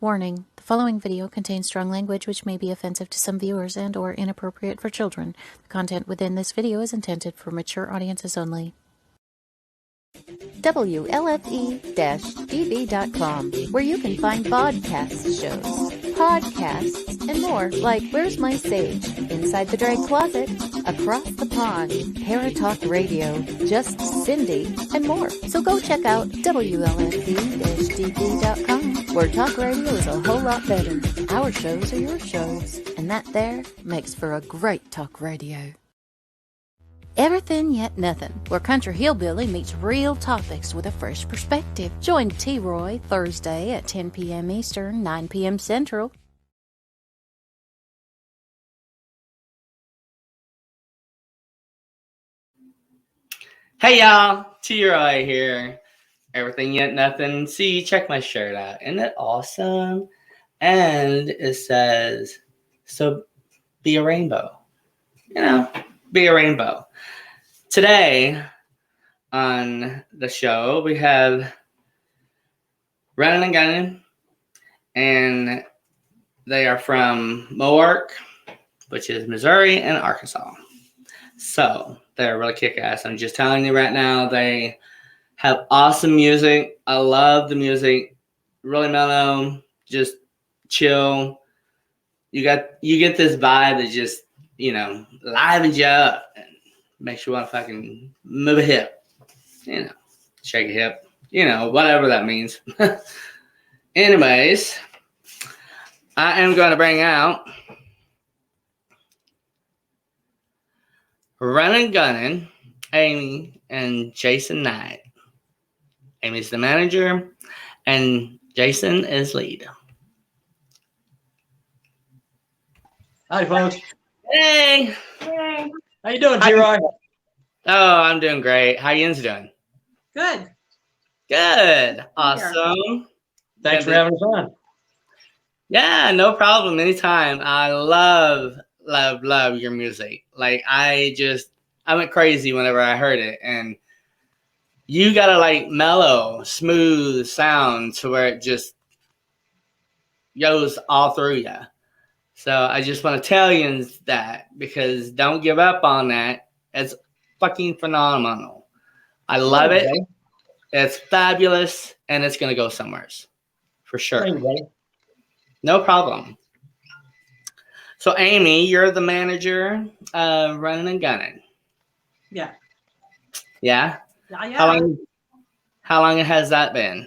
Warning: the following video contains strong language which may be offensive to some viewers and or inappropriate for children. The content within this video is intended for mature audiences only. WLFE-DB.com, where you can find podcast shows, podcasts, and more like Where's My Sage, Inside the Drag Closet, Across the Pond, Paratalk Radio, Just Cindy, and more. So go check out WLFE-DB.com, where talk radio is a whole lot better. Our shows are your shows, and that there makes for a great talk radio. Everythin Yet Nothin, where Country Hillbilly meets real topics with a fresh perspective. Join T-Roy Thursday at 10 p.m. Eastern, 9 p.m. Central. Hey y'all, T-Roy here. Everything Yet Nothin. See, check my shirt out. Isn't it awesome? And it says, so be a rainbow. You know, be a rainbow. Today on the show, we have Runnin N Gunnin, and they are from Mohawk, which is Missouri and Arkansas. So they're really kick-ass. I'm just telling you right now, they have awesome music. I love the music. Really mellow, just chill. You get this vibe that just, livens you up and makes you want to fucking move a hip. Shake a hip. Whatever that means. Anyways, I am going to bring out Runnin N Gunnin, Amy, and Jason Knight. Amy's the manager, and Jason is lead. Hi, folks. Hey. Hey. How you doing, T-Roy? Oh, I'm doing great. How you doing? Good. Good. Awesome. Thanks for having us on. Yeah, no problem. Anytime. I love your music. Like, I went crazy whenever I heard it. And you got a mellow, smooth sound to where it just goes all through you. So I just want to tell you that, because don't give up on that. It's fucking phenomenal. I love it. It's fabulous, and it's going to go somewhere for sure. No problem. So, Amy, you're the manager of Runnin N Gunnin. Yeah. Yeah? Yeah. How long has that been?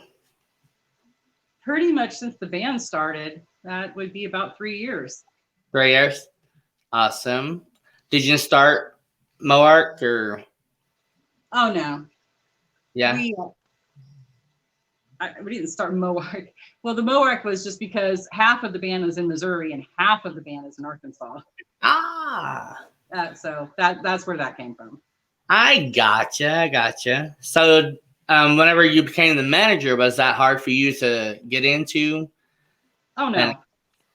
Pretty much since the band started. That would be about 3 years. 3 years? Awesome. Did you start Mohawk or? Oh, no. Yeah. We didn't start Mohawk. Well, the Mohawk was just because half of the band is in Missouri and half of the band is in Arkansas. Ah. So that's where that came from. I gotcha. So whenever you became the manager, was that hard for you to get into? Oh, no.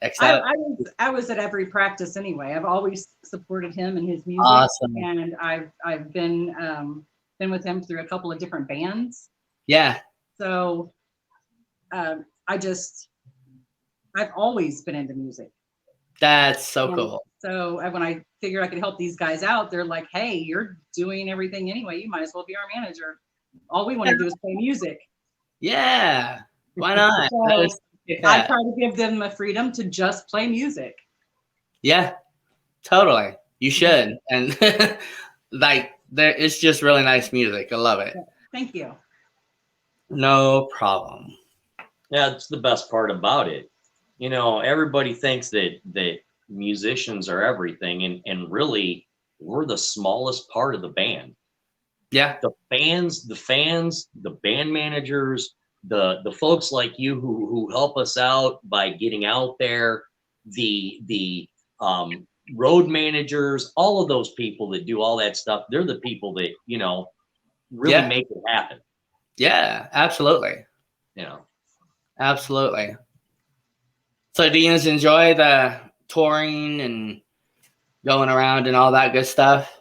I was at every practice anyway. I've always supported him and his music. Awesome. And I've been with him through a couple of different bands. Yeah. So I've always been into music. That's so cool. So when I figured I could help these guys out, they're like, hey, you're doing everything anyway. You might as well be our manager. All we want to do is play music. Yeah. Why not? So I try to give them the freedom to just play music. Yeah, totally. You should. And it's just really nice music. I love it. Thank you. No problem. Yeah, it's the best part about it. Everybody thinks that musicians are everything, and really, we're the smallest part of the band. Yeah. The fans, the band managers, the folks like you who help us out by getting out there, the road managers, all of those people that do all that stuff, they're the people that really make it happen. Yeah, absolutely. Absolutely. So do you enjoy the touring and going around and all that good stuff?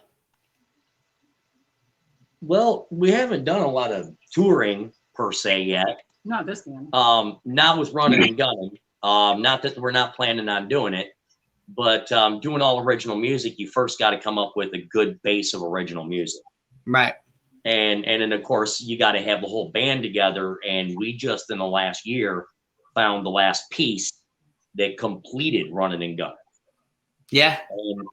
Well, we haven't done a lot of touring per se yet. Not this band. Not with Runnin N Gunnin. Not that we're not planning on doing it, but doing all original music, you first got to come up with a good base of original music. Right. And then of course you got to have the whole band together. And we just in the last year found the last piece that completed Runnin N Gunnin. Yeah.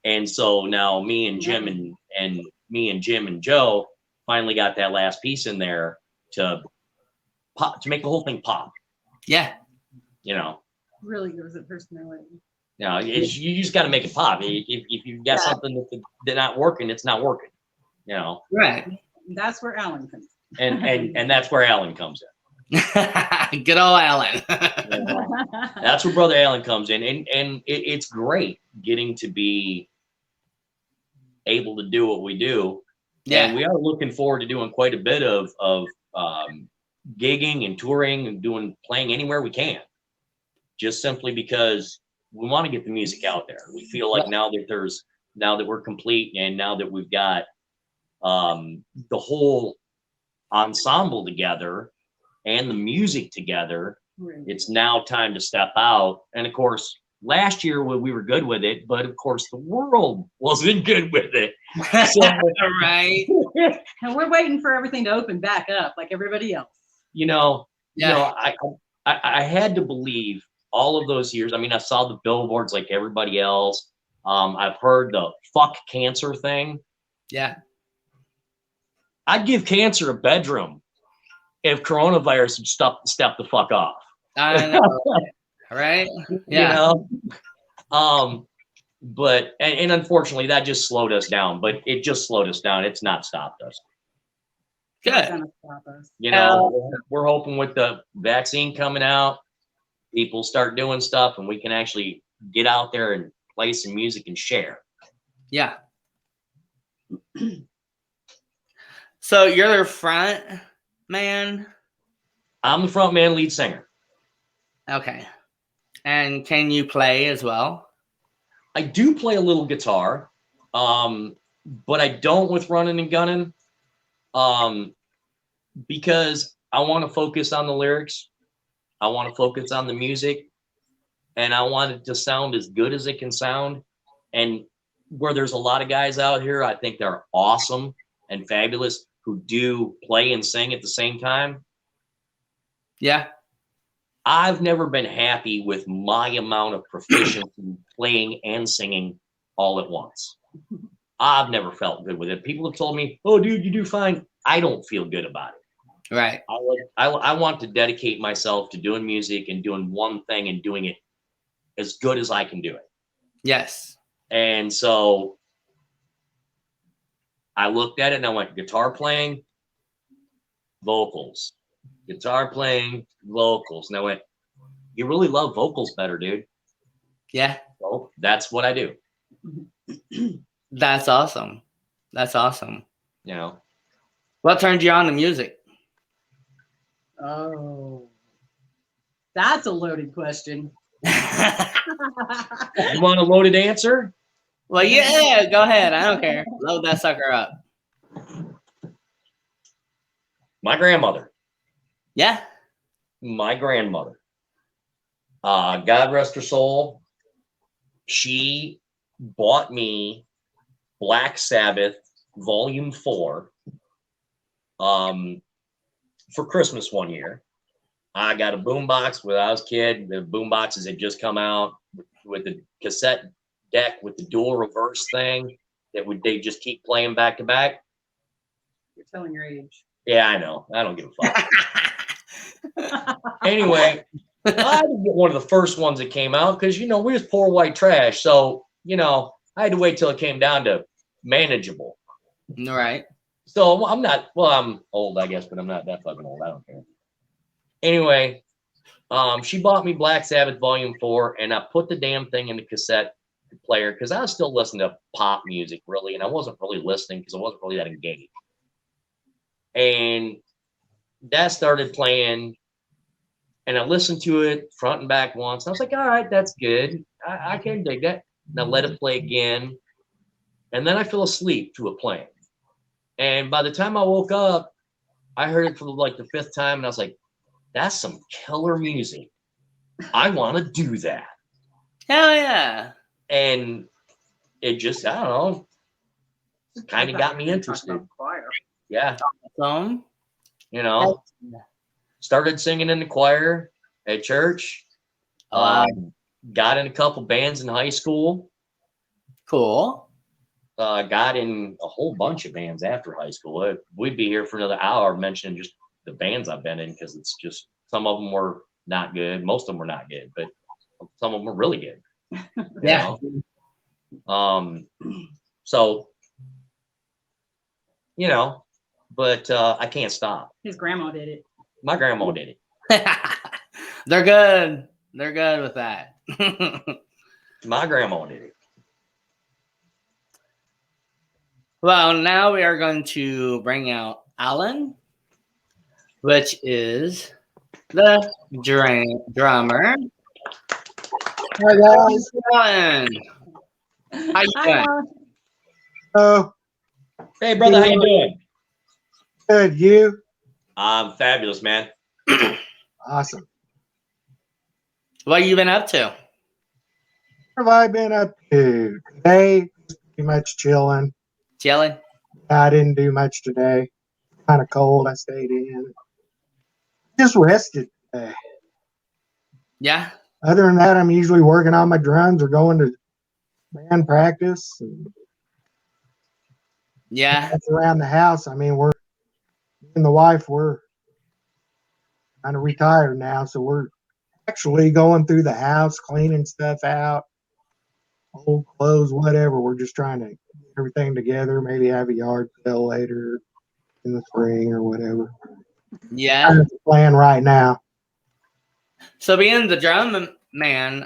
And so now me and Jim and Joe finally got that last piece in there to pop, to make the whole thing pop. Yeah. You know, Really gives it personality. you know, you just got to make it pop. If you've got something that's not working, it's not working. You know, Right. That's where Alan comes and that's where Alan comes in. Good old Alan. You know, that's where Brother Alan comes in, and it's great getting to be able to do what we do. Yeah. And we are looking forward to doing quite a bit of gigging and touring and playing anywhere we can, just simply because we want to get the music out there. We feel like now that we're complete, and now that we've got the whole ensemble together and the music together, it's now time to step out. And of course, last year we were good with it, but of course the world wasn't good with it. So, right. And we're waiting for everything to open back up like everybody else. I had to believe all of those years. I mean, I saw the billboards like everybody else. I've heard the fuck cancer thing. Yeah. I'd give cancer a bedroom if coronavirus would step the fuck off. I know. Right? Yeah. You know? But unfortunately that just slowed us down. But it just slowed us down. It's not stopped us. Good. You know, we're hoping with the vaccine coming out, people start doing stuff and we can actually get out there and play some music and share. Yeah. So you're the front man? I'm the front man, lead singer. Okay. And can you play as well? I do play a little guitar, but I don't with Runnin N Gunnin, because I want to focus on the lyrics. I want to focus on the music, and I want it to sound as good as it can sound. And where there's a lot of guys out here, I think they're awesome and fabulous who do play and sing at the same time. Yeah. I've never been happy with my amount of proficiency playing and singing all at once. I've never felt good with it. People have told me, "Oh, dude, you do fine." I don't feel good about it. Right. I want to dedicate myself to doing music and doing one thing and doing it as good as I can do it. Yes. And so I looked at it and I went, guitar playing, vocals. Guitar playing, vocals. And I went, you really love vocals better, dude. Yeah. So that's what I do. That's awesome. That's awesome. You know. What turned you on to music? Oh, that's a loaded question. You want a loaded answer? Well, yeah, go ahead. I don't care. Load that sucker up. My grandmother. Yeah. My grandmother. God rest her soul. She bought me Black Sabbath Volume 4 for Christmas one year. I got a boombox when I was a kid. The boomboxes had just come out with the cassette deck with the dual reverse thing that they just keep playing back to back. You're telling your age. Yeah, I know. I don't give a fuck. Anyway, I had to get one of the first ones that came out because, you know, we was poor white trash. So, you know, I had to wait till it came down to manageable. All right. So I'm old, I guess, but I'm not that fucking old. I don't care. Anyway, she bought me Black Sabbath Volume 4, and I put the damn thing in the cassette player because I was still listening to pop music, really, and I wasn't really listening because I wasn't really that engaged. And that started playing, and I listened to it front and back once. And I was like, all right, that's good. I can dig that. And I let it play again, and then I fell asleep to it playing. And by the time I woke up, I heard it for like the 5th time, and I was like, that's some killer music. I want to do that. Hell yeah. And it just, I don't know, kind of got me Talk interested. about choir. Yeah. Awesome. You know, started singing in the choir at church. Wow. Got in a couple bands in high school. Cool. Got in a whole bunch of bands after high school. We'd be here for another hour mentioning just the bands I've been in, because it's just, some of them were not good. Most of them were not good, but some of them were really good. Yeah. So, you know, but I can't stop. His grandma did it. My grandma did it. They're good. They're good with that. My grandma did it. Well, now we are going to bring out Alan, which is the drummer. Hi guys. Alan, how you doing? Oh, Hey, brother, how you doing? good. You? I'm fabulous, man. Awesome. What you been up to? What have I been up to today? Pretty much chilling. Chilling? I didn't do much today. Kind of cold. I stayed in. Just rested today. Yeah. Other than that, I'm usually working on my drums or going to band practice. And Yeah. that's around the house. I mean, me and the wife, we're kind of retired now, so we're actually going through the house, cleaning stuff out, old clothes, whatever. We're just trying to get everything together. Maybe have a yard sale later in the spring or whatever. Yeah. That's the plan right now. So being the drum man,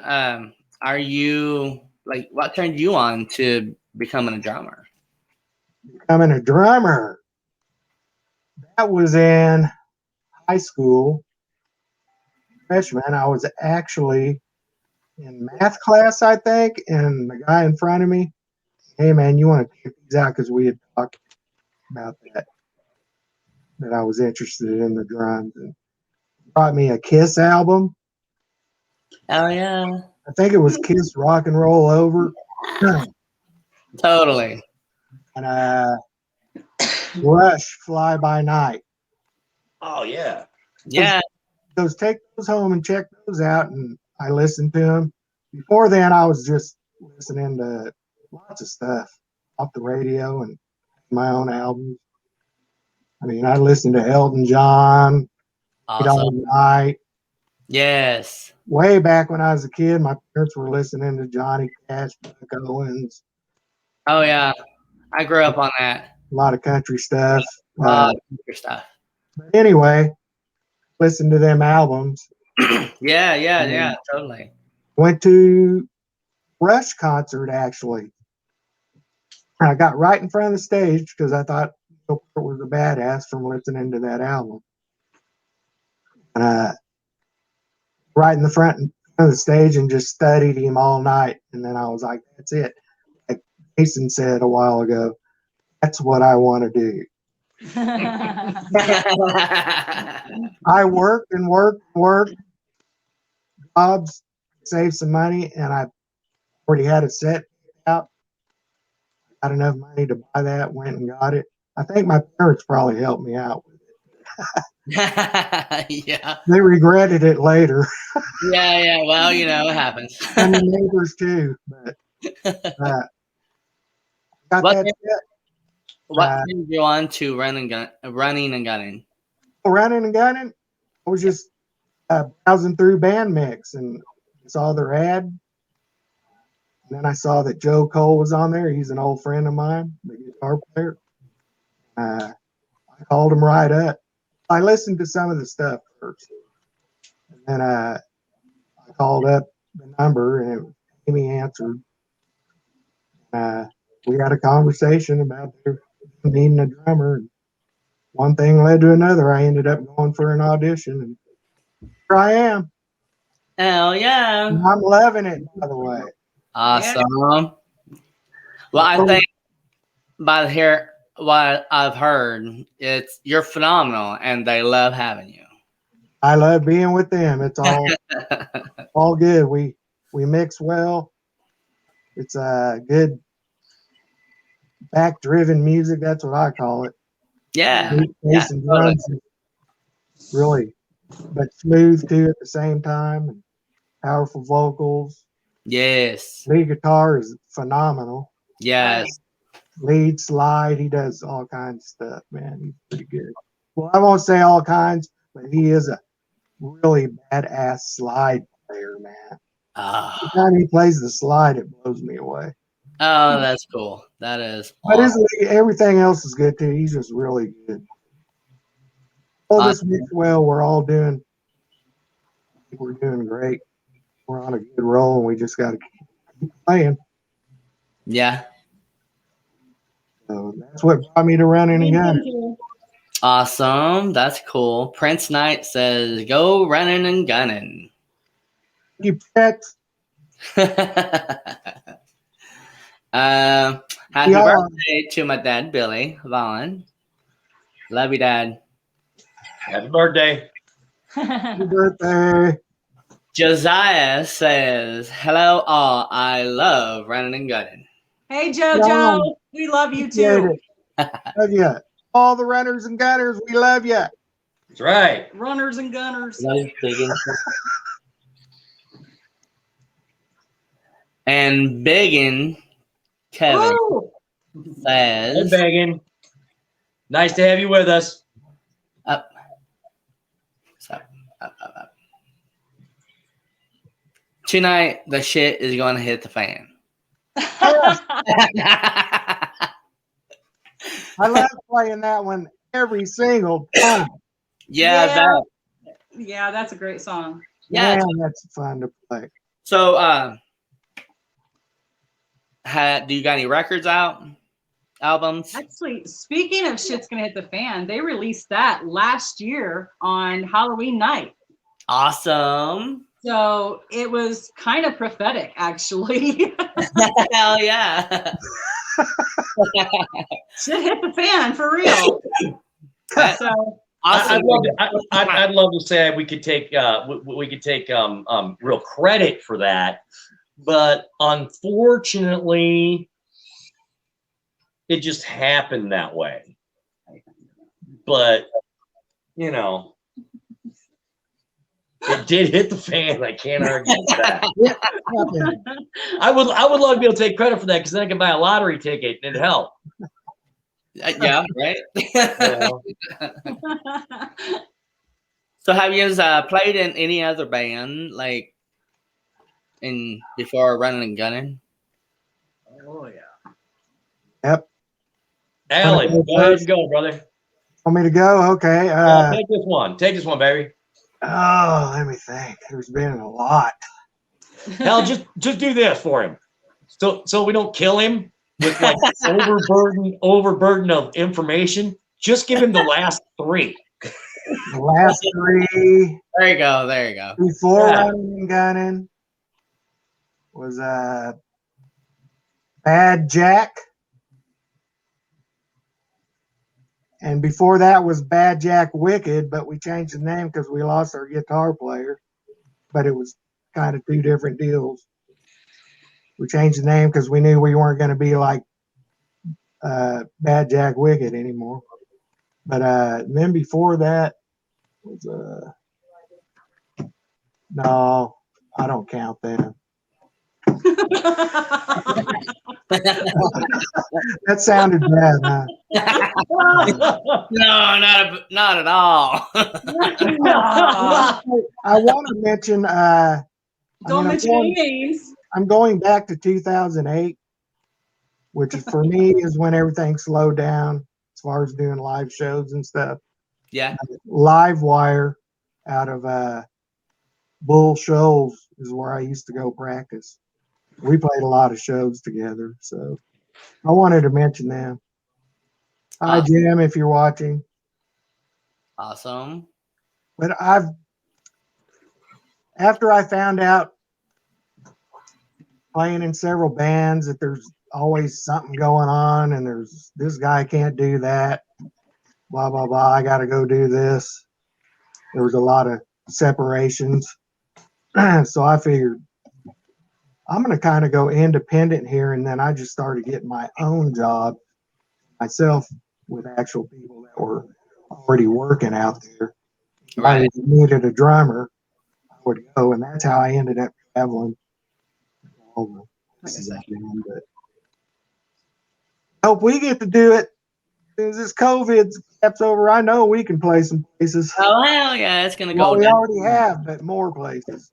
are you like, what turned you on to becoming a drummer? Becoming a drummer. That was in high school. Freshman. I was actually in math class, I think, and the guy in front of me, hey man, you want to take these out, because we had talked about that I was interested in the drums, and brought me a Kiss album. Oh yeah. I think it was Kiss Rock and Roll Over. Totally. And Rush Fly By Night. Oh, yeah. Yeah. Take those home and check those out, and I listened to them. Before then, I was just listening to lots of stuff off the radio and my own albums. I mean, I listened to Elton John, Awesome. All Night. Yes. Way back when I was a kid, my parents were listening to Johnny Cash, Buck Owens, Oh yeah. I grew up on that. a lot of country stuff. Your stuff. But anyway, listened to them albums. Yeah. Totally. Went to Rush concert, actually. I got right in front of the stage because I thought Bill Peart was a badass from listening to that album. Right in the front of the stage and just studied him all night. And then I was like, that's it. Like Jason said a while ago, that's what I want to do. I worked, jobs, saved some money, and I already had it set out. Got enough money to buy that, went and got it. I think my parents probably helped me out with it. Yeah. They regretted it later. Yeah. Well, you know, it happens. And the neighbors too. But got What that set. What turned you on to running and gunning? Running and Gunnin. I was just browsing through band mix and saw their ad. And then I saw that Joe Cole was on there. He's an old friend of mine, the guitar player. I called him right up. I listened to some of the stuff first. And then I called up the number, and Amy answered. We had a conversation about their needing a drummer. And one thing led to another. I ended up going for an audition, and here I am. Hell yeah. And I'm loving it, by the way. Awesome. Well, I think by here, what I've heard, you're phenomenal, and they love having you. I love being with them. It's all All good. We mix well. It's a good back-driven music. That's what I call it. Yeah. Bass Yeah, and totally. drums, really, but smooth too at the same time. And powerful vocals. Yes. Lead guitar is phenomenal. Yes. Lead, slide, he does all kinds of stuff, man. He's pretty good. Well, I won't say all kinds, but he is a really badass slide player, man. Ah. Every time he plays the slide, it blows me away. Oh, that's cool. That is But awesome. everything else is good too. He's just really good. All this week, well, we're doing great. We're on a good roll, and we just got to keep playing. Yeah. So that's what brought me to Runnin N Gunnin. Awesome. That's cool. Prince Knight says, "Go running and gunning." You pet. Happy Yeah. birthday to my dad, Billy Vaughn. Love you, Dad. Happy birthday. Happy birthday. Josiah says, "Hello, all. I love running and gunning." Hey, JoJo, we love you too. Love you. All the runners and gunners, we love you. That's right. Runners and gunners. And Biggin Kevin Woo! Hey, says, Megan. Nice to have you with us. up. Tonight, the shit is going to hit the fan. I love playing that one every single time. Yeah, Yeah, that's a great song. Yeah, Man, that's fun to play. So, do you got any records out? Albums? Actually, speaking of shit's gonna hit the fan, they released that last year on Halloween night. Awesome. So it was kind of prophetic, actually. Hell yeah. Shit hit the fan for real. So Awesome. I'd love to say we could take real credit for that, but unfortunately, it just happened that way. But you know, it did hit the fan. I can't argue with that. I would love to be able to take credit for that because then I can buy a lottery ticket and it'd help. Yeah, right. So have you guys played in any other band like before Runnin N Gunnin? Oh yeah. Yep. Alan, go ahead and go, brother. Want me to go? Okay. Take this one. Take this one, baby. Oh, let me think. There's been a lot. Hell, just do this for him, so we don't kill him with like overburden of information. Just give him the last three. The last three. There you go. There you go. Before Runnin N Gunnin was Bad Jack. And before that was Bad Jack Wicked, but we changed the name because we lost our guitar player. But it was kind of two different deals. We changed the name because we knew we weren't going to be like Bad Jack Wicked anymore. But then before that was no, I don't count them. That sounded bad, huh? No, not at all. I want to mention. Don't mention any names. I'm going back to 2008, which is for me is when everything slowed down as far as doing live shows and stuff. Yeah. Live Wire out of Bull Shoals is where I used to go practice. We played a lot of shows together, so I wanted to mention them. Hi, Jim, if you're watching. Awesome. But after I found out playing in several bands that there's always something going on and there's this guy can't do that, blah, blah, blah, I got to go do this. There was a lot of separations. So I figured I'm going to kind of go independent here. And then I just started getting my own job myself with actual people that were already working out there. If I Right. needed a drummer, I would go. And that's how I ended up traveling all the places I've been. But I hope we get to do it. As soon as this COVID steps over, I know we can play some places. Oh hell yeah, it's gonna Well, go we down. already have, but more places.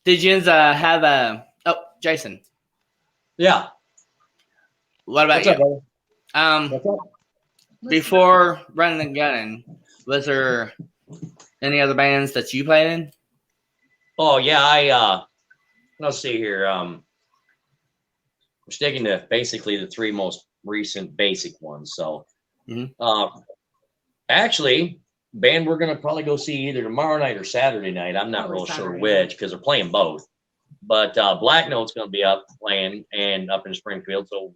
Did you have a? Oh, Jason. Yeah. What about What's you? up, brother? Um, What's up? before Runnin N Gunnin, was there any other bands that you played in? Oh yeah, let's see here. We're sticking to basically the three most recent basic ones. So, Mhm. actually, band we're gonna probably go see either tomorrow night or Saturday night. I'm not Probably real sure Saturday which because they're playing both. But Black Note's gonna be up playing and up in Springfield. So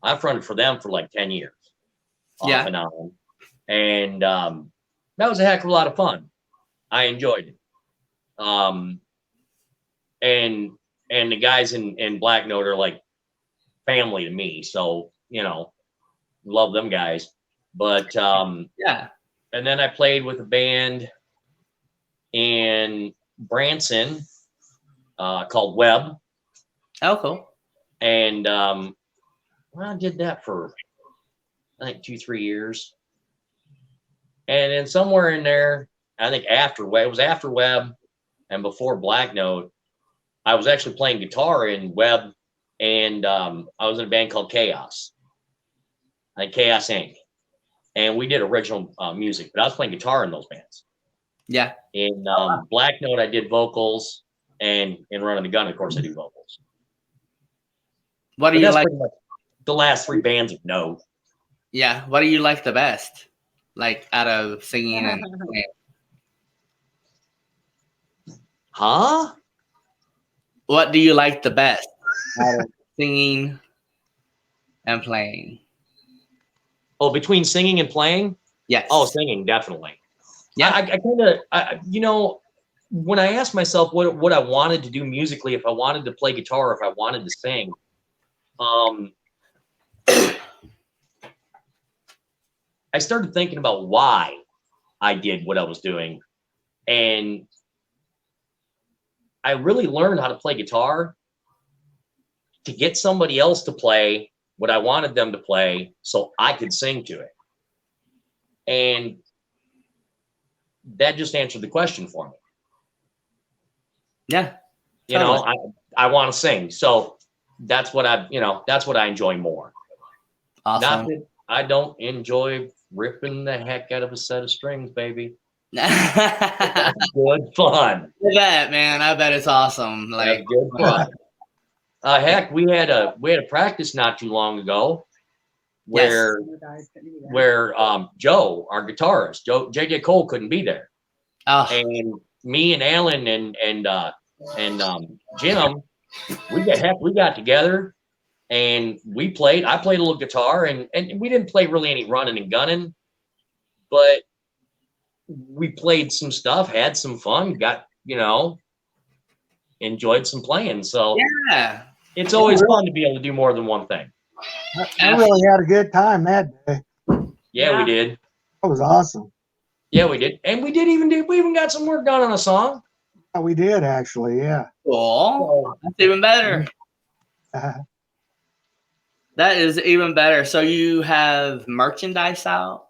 I fronted for them for like 10 years, off Yeah. and on, and that was a heck of a lot of fun. I enjoyed it. And the guys in Black Note are like family to me. So, love them guys. But Yeah. and then I played with a band in Branson called Webb. Oh, cool. And I did that for I think 2-3 years. And then somewhere in there, I think after Webb, it was after Webb and before Black Note, I was actually playing guitar in Webb, and I was in a band called Chaos. I think Chaos Inc. And we did original music, but I was playing guitar in those bands. Yeah. In Black Note, I did vocals, and in Runnin N Gunnin, of course, I do vocals. What do But you that's like? pretty much the last three bands of note. Yeah. What do you like the best? Like out of singing and playing? Huh? What do you like the best out of singing and playing? Oh, between singing and playing? Yes. Oh, singing, definitely. Yeah. I kind of, when I asked myself what I wanted to do musically, if I wanted to play guitar, if I wanted to sing, I started thinking about why I did what I was doing. And I really learned how to play guitar to get somebody else to play what I wanted them to play so I could sing to it. And that just answered the question for me. Yeah. You Totally. know, I want to sing. So that's what that's what I enjoy more. Awesome. Not that I don't enjoy ripping the heck out of a set of strings, baby. I Good fun. bet, man. I bet it's awesome. That's Like, good fun. Heck, we had a practice not too long ago where Joe, our guitarist, JJ Cole couldn't be there. oh, And me and Alan and Jim, we got together and we played. I played a little guitar and we didn't play really any Runnin N Gunnin, but we played some stuff, had some fun, got enjoyed some playing. So yeah. it's always fun to be able to do more than one thing. I really had a good time that day. Yeah, we did. That was awesome. Yeah, we did. And we even got some work done on a song. Yeah, we did actually, yeah. Cool. That's even better. That is even better. So you have merchandise out?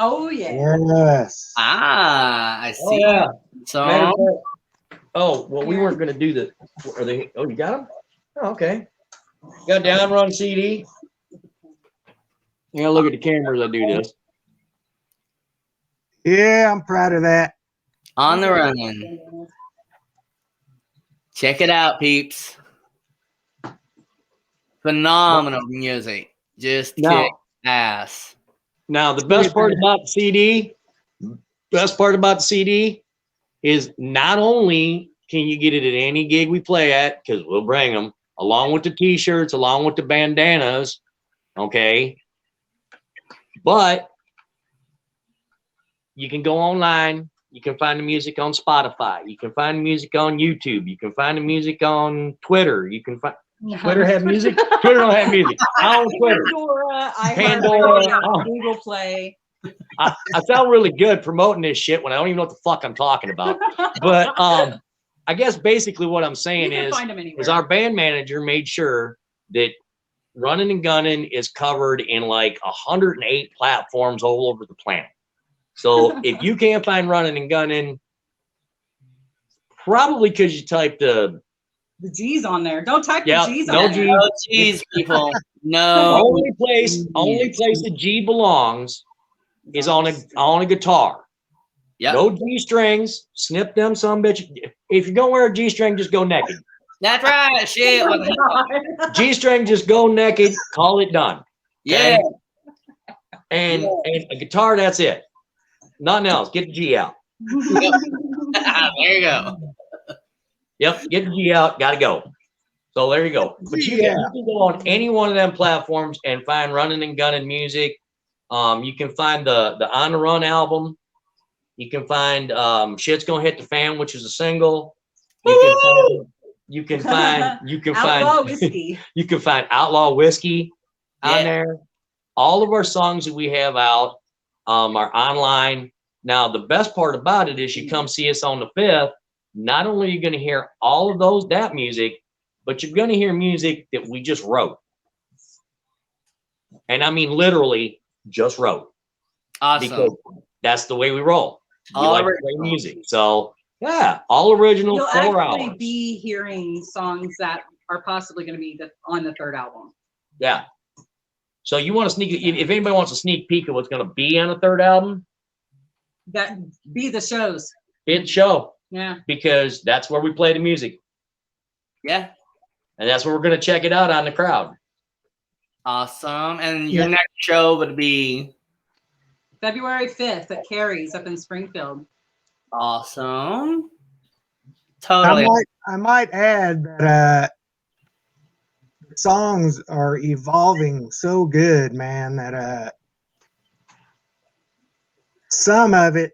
Oh yeah. Yes. Ah, I see. Oh, yeah. So Matter of fact, well, we weren't going to do the. Are they? Oh, you got them? Oh, okay. Got down run CD. Yeah, look at the cameras. I do this. Yeah, I'm proud of that. on the Runnin. Check it out, peeps. Phenomenal music. Just kick ass. Now, the best part about the CD, is not only can you get it at any gig we play at, because we'll bring them, along with the T-shirts, along with the bandanas, okay? But you can go online You can find the music on Spotify. You can find the music on YouTube. You can find the music on Twitter. You can find Twitter have music. Twitter don't have music. I own Twitter. Pandora, Google Play. I sound really good promoting this shit when I don't even know what the fuck I'm talking about. But I guess basically what I'm saying is our band manager made sure that Runnin N Gunnin is covered in like 108 platforms all over the planet. So if you can't find Runnin N Gunnin, probably because you typed the G's on there. Don't type the G's no on G. there. No G's, people. No. Only place the G belongs is on a guitar. Yep. No G strings. Snip them some bitch. If you're gonna wear a G string, just go naked. That's right. Shit. What the hell? G string, just go naked. Call it done. Yeah. And a guitar, that's it. Nothing else. Get the G out. Yep. There you go. Yep. Get the G out. Gotta go. So there you go. But you can go on any one of them platforms and find Runnin N Gunnin music. You can find the On the Run album. You can find Shit's Gonna Hit the Fan, which is a single. You can find Outlaw Whiskey. You can find Outlaw Whiskey on there. All of our songs that we have out are online. Now, the best part about it is you come see us on the 5th. Not only are you going to hear all of that music, but you're going to hear music that we just wrote. And I mean, literally just wrote. Awesome. Because that's the way we roll. We All like to play music. So, yeah, all original. You'll 4 actually hours. be hearing songs that are possibly going to be on the 3rd album. Yeah. So you want to if anybody wants a sneak peek of what's going to be on the 3rd album, That be the shows. hit the show. Yeah. Because that's where we play the music. Yeah. And that's where we're going to check it out on the crowd. Awesome. And your next show would be February 5th at Carrie's up in Springfield. awesome. Totally. I might add that the songs are evolving so good, man, that some of it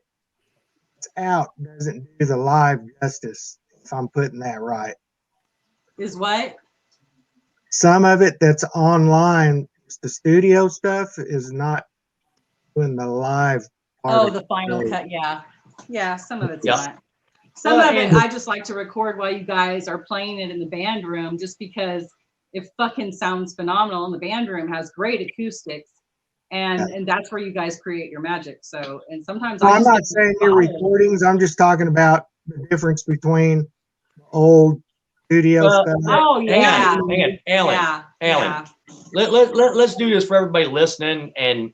out doesn't do the live justice, if I'm putting that right. Is what? Some of it that's online, the studio stuff, is not doing the live part. Oh, of the final it. cut. Yeah. Yeah. Some of it's Yep. not. Some of it, I just like to record while you guys are playing it in the band room, just because it fucking sounds phenomenal. And the band room has great acoustics. And that's where you guys create your magic. So, and sometimes I'm not saying your recordings. I'm just talking about the difference between old studio stuff. Oh yeah, Alan. Let's do this for everybody listening and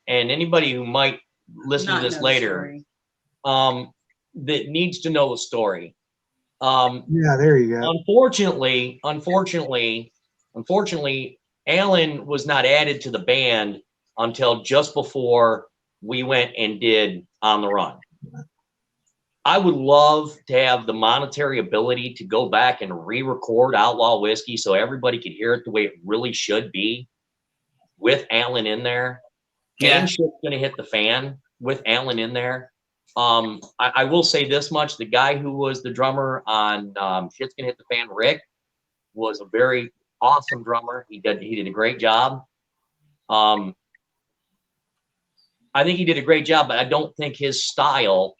anybody who might listen to this later. That needs to know the story. Yeah, there you go. Unfortunately, Alan was not added to the band until just before we went and did On the Run. I would love to have the monetary ability to go back and re-record Outlaw Whiskey so everybody could hear it the way it really should be with Alan in there. Yeah. And Shit's Gonna Hit the Fan with Alan in there. I will say this much. The guy who was the drummer on Shit's Gonna Hit the Fan, Rick, was a very awesome drummer. He did a great job. I think he did a great job, but I don't think his style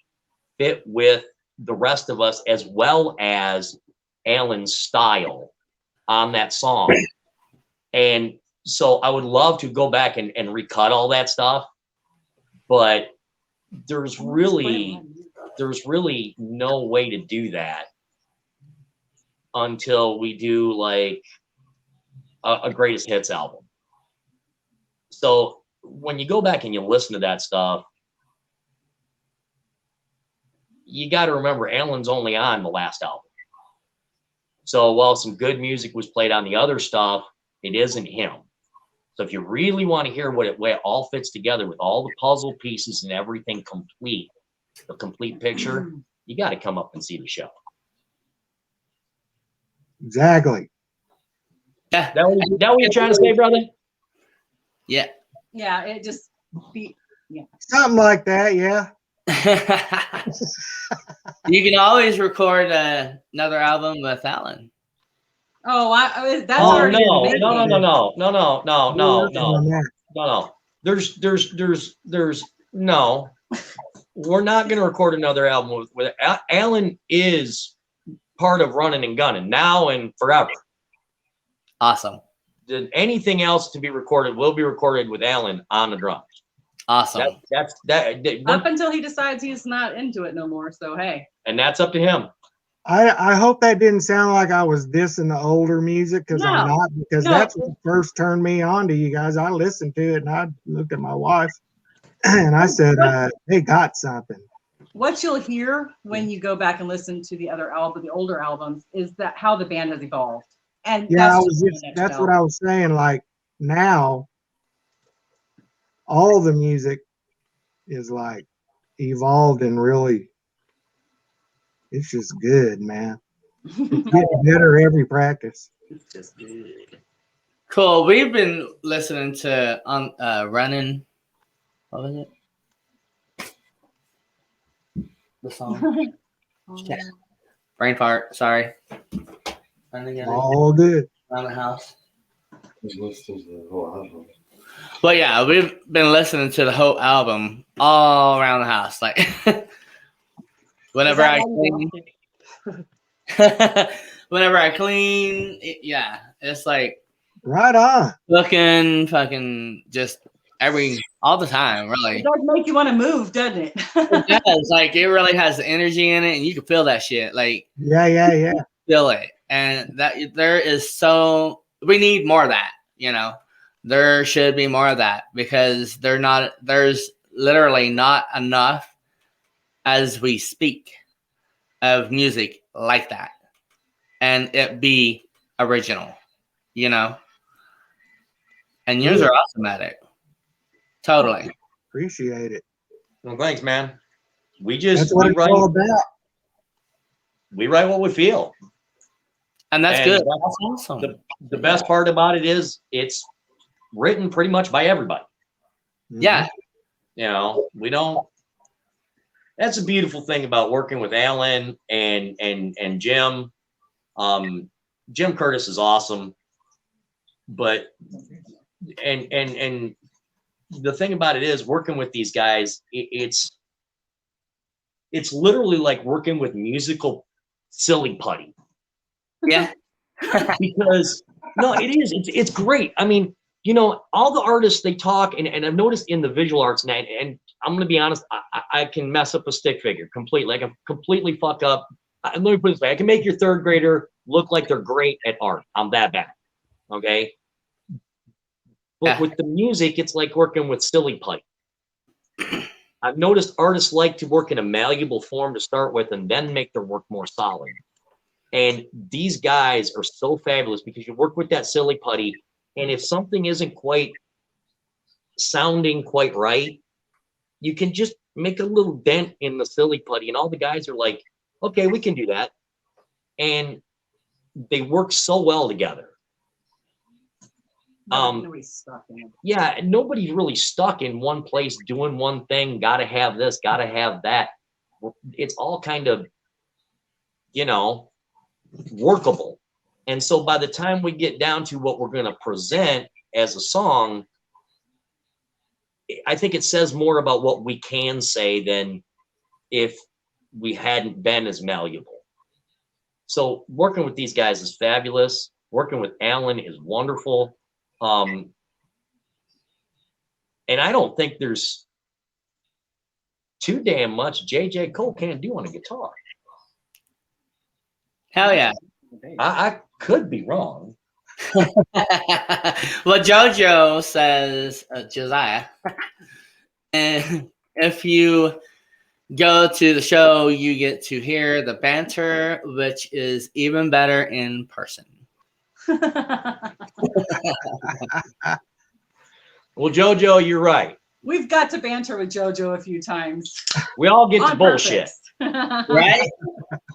fit with the rest of us as well as Alan's style on that song. And so I would love to go back and recut all that stuff, but there's really no way to do that until we do like a greatest hits album. So when you go back and you listen to that stuff, you got to remember Alan's only on the last album. So while some good music was played on the other stuff, it isn't him. So if you really want to hear what it all fits together with all the puzzle pieces and everything complete, the complete picture, you got to come up and see the show. Exactly. Yeah. That what you're trying to say, brother? Yeah. Yeah, it just Something like that, yeah. You can always record another album with Alan. Oh, that's Oh already in the no, making. no, no, no, no, no, no, no, no, Working no, on that. no. There's no. We're not going to record another album with Alan. Is part of Runnin N Gunnin now and forever. Awesome. Anything else to be recorded will be recorded with Alan on the drums. Awesome. Up until he decides he's not into it no more. So hey. And that's up to him. I hope that didn't sound like I was dissing the older music, because I'm not, because that's what first turned me on to you guys. I listened to it and I looked at my wife and I said, they got something. What you'll hear when you go back and listen to the other album, the older albums, is that how the band has evolved. And yeah, that's what I was saying. Like now, all the music is like evolved and really, it's just good, man. It's getting better every practice. It's just good. Cool. We've been listening to Runnin. What was it? The song. Yeah. Brain fart. Sorry. All good. Around the house. Well, yeah, we've been listening to the whole album all around the house. Like whenever I clean, whenever I clean, yeah, it's like right on. looking fucking just all the time, really. It does make you want to move, doesn't it? It does. Like it really has the energy in it, and you can feel that shit. Like yeah. Feel it, and that we need more of that. You know, there should be more of that because there's literally not enough as we speak of music like that, and it be original. You know, and yours are awesome at it. Totally. Appreciate it. Well, thanks, man. That's what it's all about. We write what we feel. And that's good. That's awesome. The best part about it is it's written pretty much by everybody. Yeah. You know, we don't. That's a beautiful thing about working with Alan and Jim. Jim Curtis is awesome, but and the thing about it is working with these guys, it's literally like working with musical silly putty. Yeah. Because no, it is. It's great. I mean, you know, all the artists, they talk, and I've noticed in the visual arts, and I'm gonna be honest, I can mess up a stick figure completely. I can completely fuck up. Let me put it this way: I can make your third grader look like they're great at art. I'm that bad. Okay. But with the music, it's like working with silly putty. I've noticed artists like to work in a malleable form to start with, and then make their work more solid. And these guys are so fabulous because you work with that silly putty, and if something isn't quite sounding quite right, you can just make a little dent in the silly putty, and all the guys are like, okay, we can do that. And they work so well together. Nobody's stuck in it. Yeah, nobody's really stuck in one place doing one thing, gotta have this, gotta have that. It's all kind of, you know, workable. And so by the time we get down to what we're going to present as a song, I think it says more about what we can say than if we hadn't been as malleable. So working with these guys is fabulous. Working with Alan is wonderful. And I don't think there's too damn much J.J. Cole can't do on a guitar. Hell yeah. I could be wrong. Well, JoJo says, Josiah, and if you go to the show, you get to hear the banter, which is even better in person. Well, JoJo, you're right. We've got to banter with JoJo a few times. We all get to On bullshit. purpose. Right?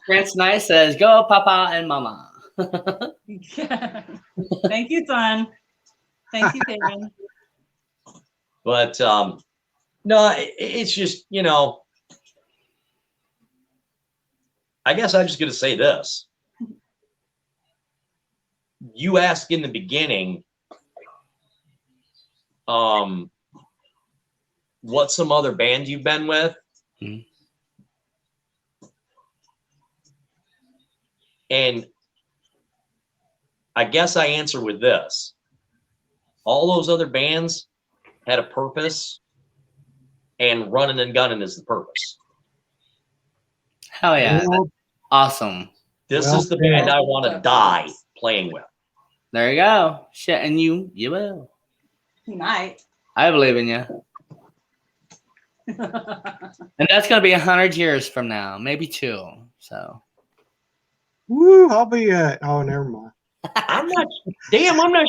Prince Nice says, go, Papa and Mama. Thank you, son. Thank you, Kevin. But no, it's just, you know, I guess I'm just going to say this. You asked in the beginning, what some other bands you've been with. Mm-hmm. And I guess I answer with this. All those other bands had a purpose, and Runnin N Gunnin is the purpose. Hell yeah. Well, Awesome. This Well, is the band I want to die playing with. There you go. Shit, and you will. He might. I believe in you. And that's gonna be 100 years from now, maybe 2. So. woo, I'll be oh, never mind. I'm not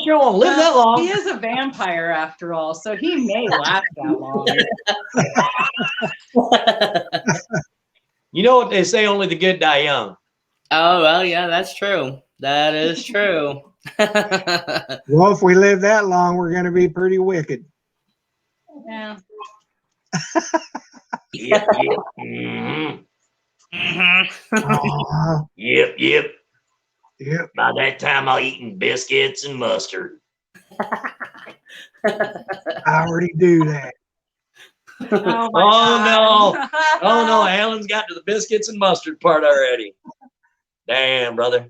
sure I'll live that long. He is a vampire after all, so he may last that long. You know what they say, only the good die young. Oh, well, yeah, that's true. That is true. Well, if we live that long, we're going to be pretty wicked. Yeah. Yep. Mm-hmm. Yep. Yep. By that time, I'll eating biscuits and mustard. I already do that. Oh, my God. Oh no, Alan's got to the biscuits and mustard part already. Damn, brother.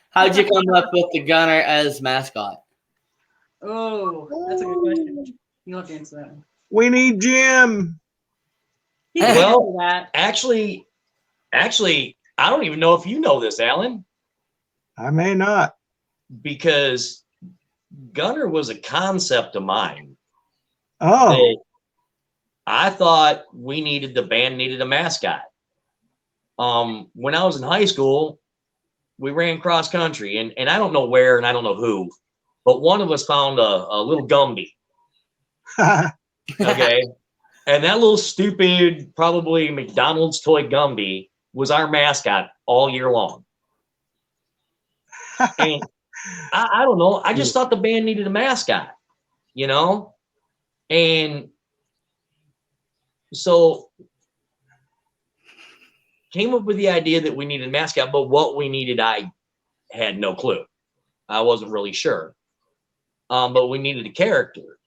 How'd you come up with the Gunner as mascot? Oh, that's a good question. You'll have to answer that one. We need Jim. He can Well, answer that. Actually, I don't even know if you know this, Alan, I may not. because Gunner was a concept of mine. Oh, That I thought the band needed a mascot. When I was in high school, we ran cross country, and I don't know where and I don't know who, but one of us found a little Gumby. Okay. And that little stupid, probably McDonald's toy Gumby was our mascot all year long. And I don't know. I just thought the band needed a mascot, you know? And so came up with the idea that we needed a mascot, but what we needed, I had no clue. I wasn't really sure. But we needed a character.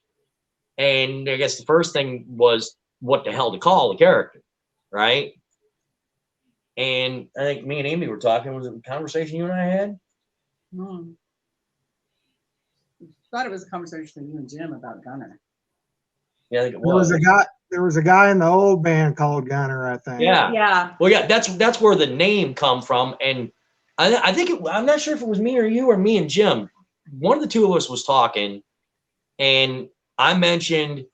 And I guess the first thing was what the hell to call the character, right? And I think me and Amy were talking. Was it a conversation you and I had? Thought it was a conversation with you and Jim about Gunner. Yeah, I think it there was a guy in the old band called Gunner, I think. Yeah. Yeah. Well, yeah, that's where the name come from. And I think I'm not sure if it was me or you or me and Jim. One of the two of us was talking, and I mentioned,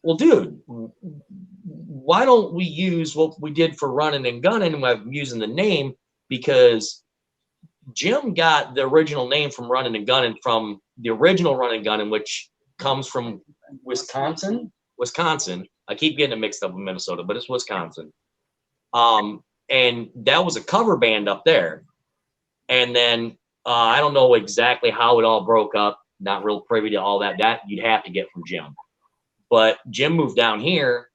well, dude, why don't we use what we did for Runnin N Gunnin? And I'm using the name because Jim got the original name from Runnin N Gunnin from the original Runnin N Gunnin, which comes from Wisconsin. I keep getting it mixed up with Minnesota, but it's Wisconsin. And that was a cover band up there. And then I don't know exactly how it all broke up. Not real privy to all that. That you'd have to get from Jim. But Jim moved down here,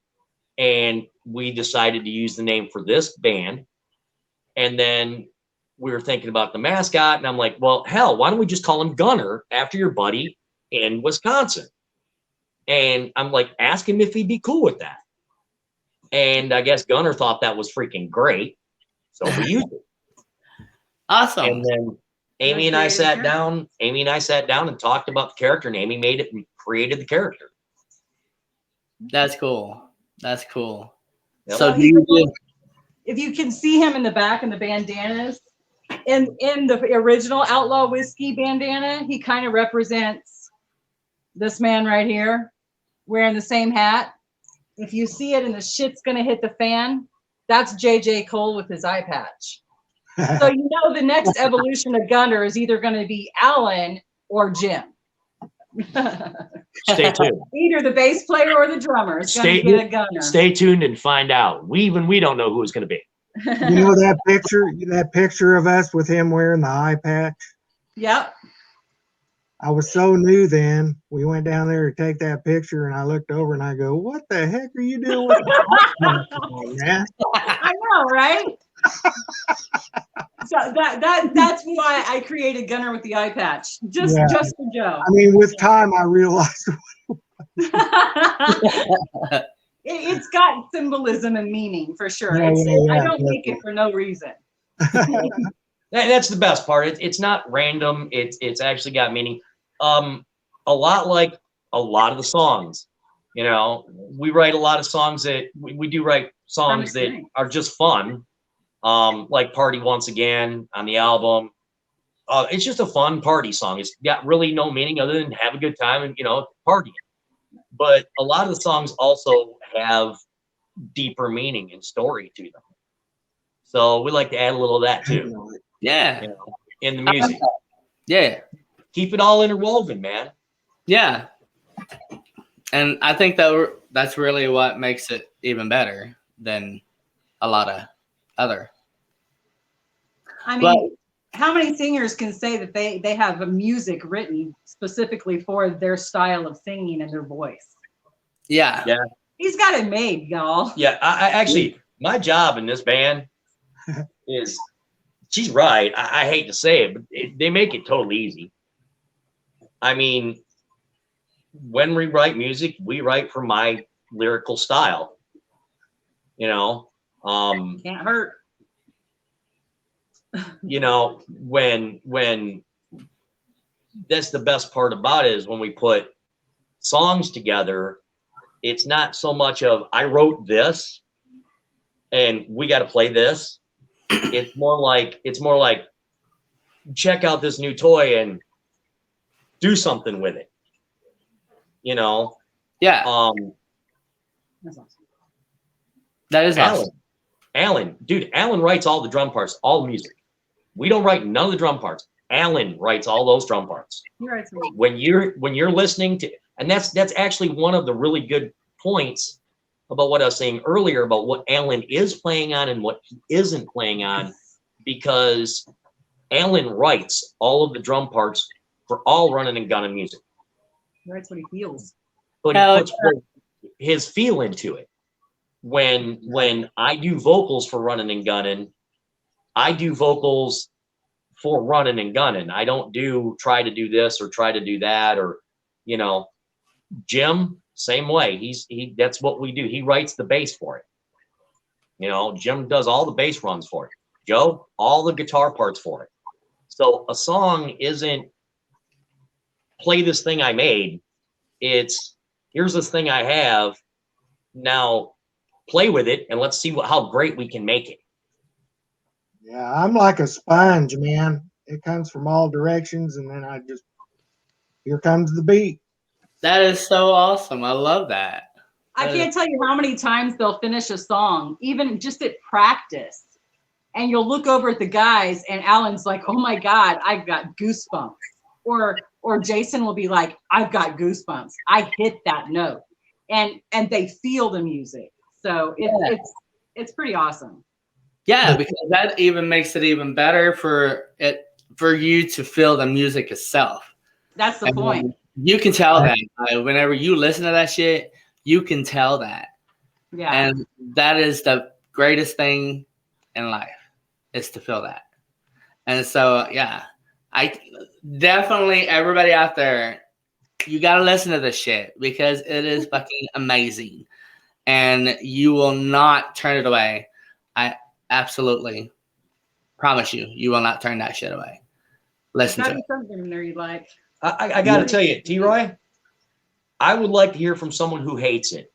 and we decided to use the name for this band. And then we were thinking about the mascot, and I'm like, well, hell, why don't we just call him Gunner after your buddy in Wisconsin? And I'm like, ask him if he'd be cool with that. And I guess Gunner thought that was freaking great, so we used it. Awesome. And then Amy and I sat down and talked about the character, and Amy made it and created the character. That's cool. That's cool. Yep. So If you can see him in the back in the bandanas, in the original Outlaw Whiskey bandana, he kind of represents this man right here wearing the same hat. If you see it and the shit's gonna hit the fan, that's JJ Cole with his eye patch. So you know the next evolution of Gunner is either going to be Alan or Jim. Stay tuned. Either the bass player or the drummer is going to get a Gunner. Stay tuned and find out. We don't know who it's going to be. You know that picture of us with him wearing the eye patch? Yep. I was so new then. We went down there to take that picture, and I looked over and I go, "What the heck are you doing with the man?" I know, right? So that's why I created Gunner with the eye patch, just for Joe. I mean, with time, I realized. It's got symbolism and meaning for sure. Yeah, I don't make it for no reason. That's the best part. It's not random. It's actually got meaning. A lot like a lot of the songs. You know, we write a lot of songs that we do write songs that are just fun. Like Party Once Again on the album. It's just a fun party song. It's got really no meaning other than have a good time and, you know, partying. But a lot of the songs also have deeper meaning and story to them. So we like to add a little of that too. Yeah. You know, in the music. Yeah. Keep it all interwoven, man. Yeah. And I think that's really what makes it even better than a lot of other. I mean, how many singers can say that they have a music written specifically for their style of singing and their voice? Yeah. Yeah. He's got it made, y'all. Yeah. I actually, my job in this band is, she's right. I hate to say it, but they make it totally easy. I mean, when we write music, we write for my lyrical style. You know, Can't hurt. You know, when that's the best part about it is when we put songs together, it's not so much of I wrote this and we got to play this. It's more like check out this new toy and do something with it. You know? Yeah. That's awesome. That is awesome. Alan, dude, Alan writes all the drum parts, all the music. We don't write none of the drum parts. Alan writes all those drum parts. He writes them. When you're listening to, and that's actually one of the really good points about what I was saying earlier about what Alan is playing on and what he isn't playing on, because Alan writes all of the drum parts for all Runnin N Gunnin music. He writes what he feels. But he puts his feel into it. When I do vocals for Runnin N Gunnin, I do vocals for Runnin N Gunnin. I don't try to do this or try to do that, or, you know, Jim, same way. That's what we do. He writes the bass for it. You know, Jim does all the bass runs for it. Joe, all the guitar parts for it. So a song isn't play this thing I made. It's here's this thing I have. Now play with it and let's see how great we can make it. Yeah, I'm like a sponge, man. It comes from all directions, and then here comes the beat. That is so awesome. I love that. I can't tell you how many times they'll finish a song, even just at practice. And you'll look over at the guys and Alan's like, oh my God, I've got goosebumps. Or Jason will be like, I've got goosebumps. I hit that note. And they feel the music. So it's pretty awesome. Yeah, because that even makes it even better for you to feel the music itself. That's the point. You can tell that whenever you listen to that shit, you can tell that. Yeah. And that is the greatest thing in life, is to feel that. And so, yeah, I definitely, everybody out there, you got to listen to this shit because it is fucking amazing. And you will not turn it away. I absolutely promise you will not turn that shit away. Listen to it. Something in there you like. I got to tell you, T-Roy, I would like to hear from someone who hates it.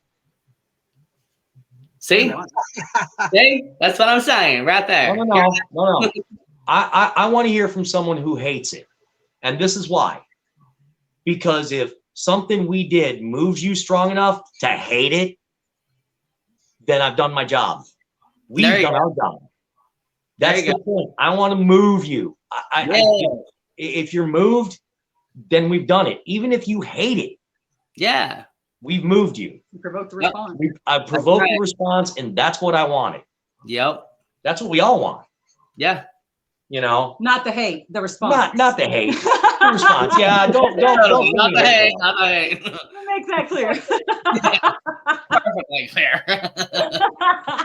See? See? That's what I'm saying right there. No. I want to hear from someone who hates it. And this is why. Because if something we did moves you strong enough to hate it, then I've done my job. We've done our job. That's the point. I want to move you. If you're moved, then we've done it. Even if you hate it, yeah, we've moved you. You provoked the response. I provoked the response, and that's what I wanted. Yep. That's what we all want. Yeah. You know, Not the hate, the response. not the hate. The response. Yeah, don't Not the hate. Not the hate. Make that clear. Perfectly clear.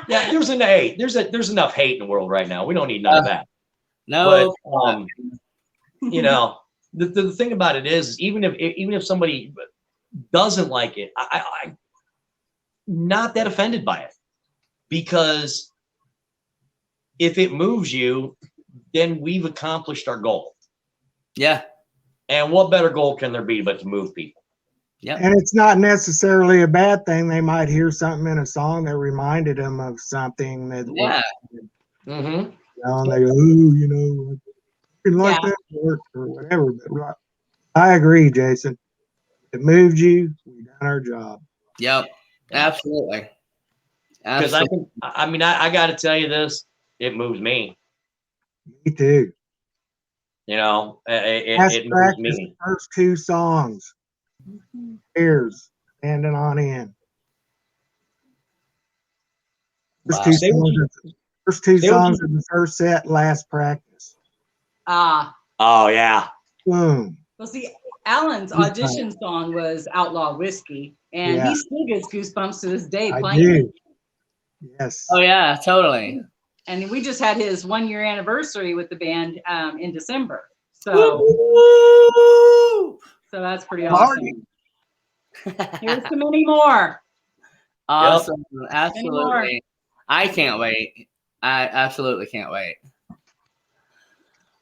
Yeah, there's enough hate in the world right now. We don't need none of that. No. But you know, the thing about it is even if somebody doesn't like it, I'm not that offended by it, because if it moves you, then we've accomplished our goal. Yeah. And what better goal can there be but to move people? Yeah. And it's not necessarily a bad thing. They might hear something in a song that reminded them of something that, Yeah. Mm-hmm. and they go, ooh, like that work or whatever. But I agree, Jason. If it moved you, we done our job. Yep. Absolutely. Because I got to tell you this, it moves me. Me too. You know, it moves practice me. the first two songs. Here's standing on in. First two songs of the first set, last practice. Ah. Oh yeah. Boom. Well, see, Alan's audition song was Outlaw Whiskey, and he still gets goosebumps to this day playing it. Yes. Oh yeah, totally. And we just had his 1-year anniversary with the band in December. So, so that's pretty awesome. Here's to many more. Awesome. Yep. Absolutely. I can't wait. I absolutely can't wait.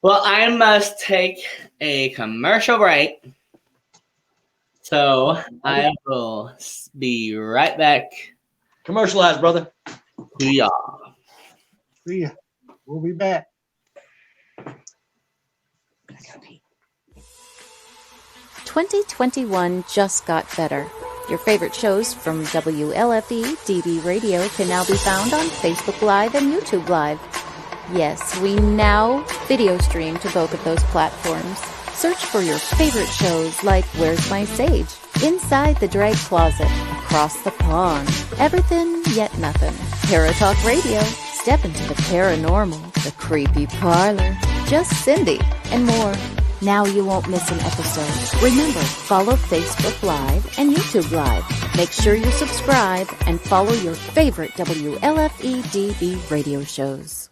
Well, I must take a commercial break. So I will be right back. Commercialize, brother. To y'all. See ya. We'll be back. "2021 just got better. Your favorite shows from WLFE DB Radio can now be found on Facebook Live and YouTube Live. Yes, we now video stream to both of those platforms. Search for your favorite shows like Where's My Sage, Inside the Drag Closet, Across the Pond, Everythin Yet Nothin, Paratalk Radio, Step into the Paranormal, The Creepy Parlor, Just Cindy, and more. Now you won't miss an episode. Remember, follow Facebook Live and YouTube Live. Make sure you subscribe and follow your favorite WLFE DB radio shows.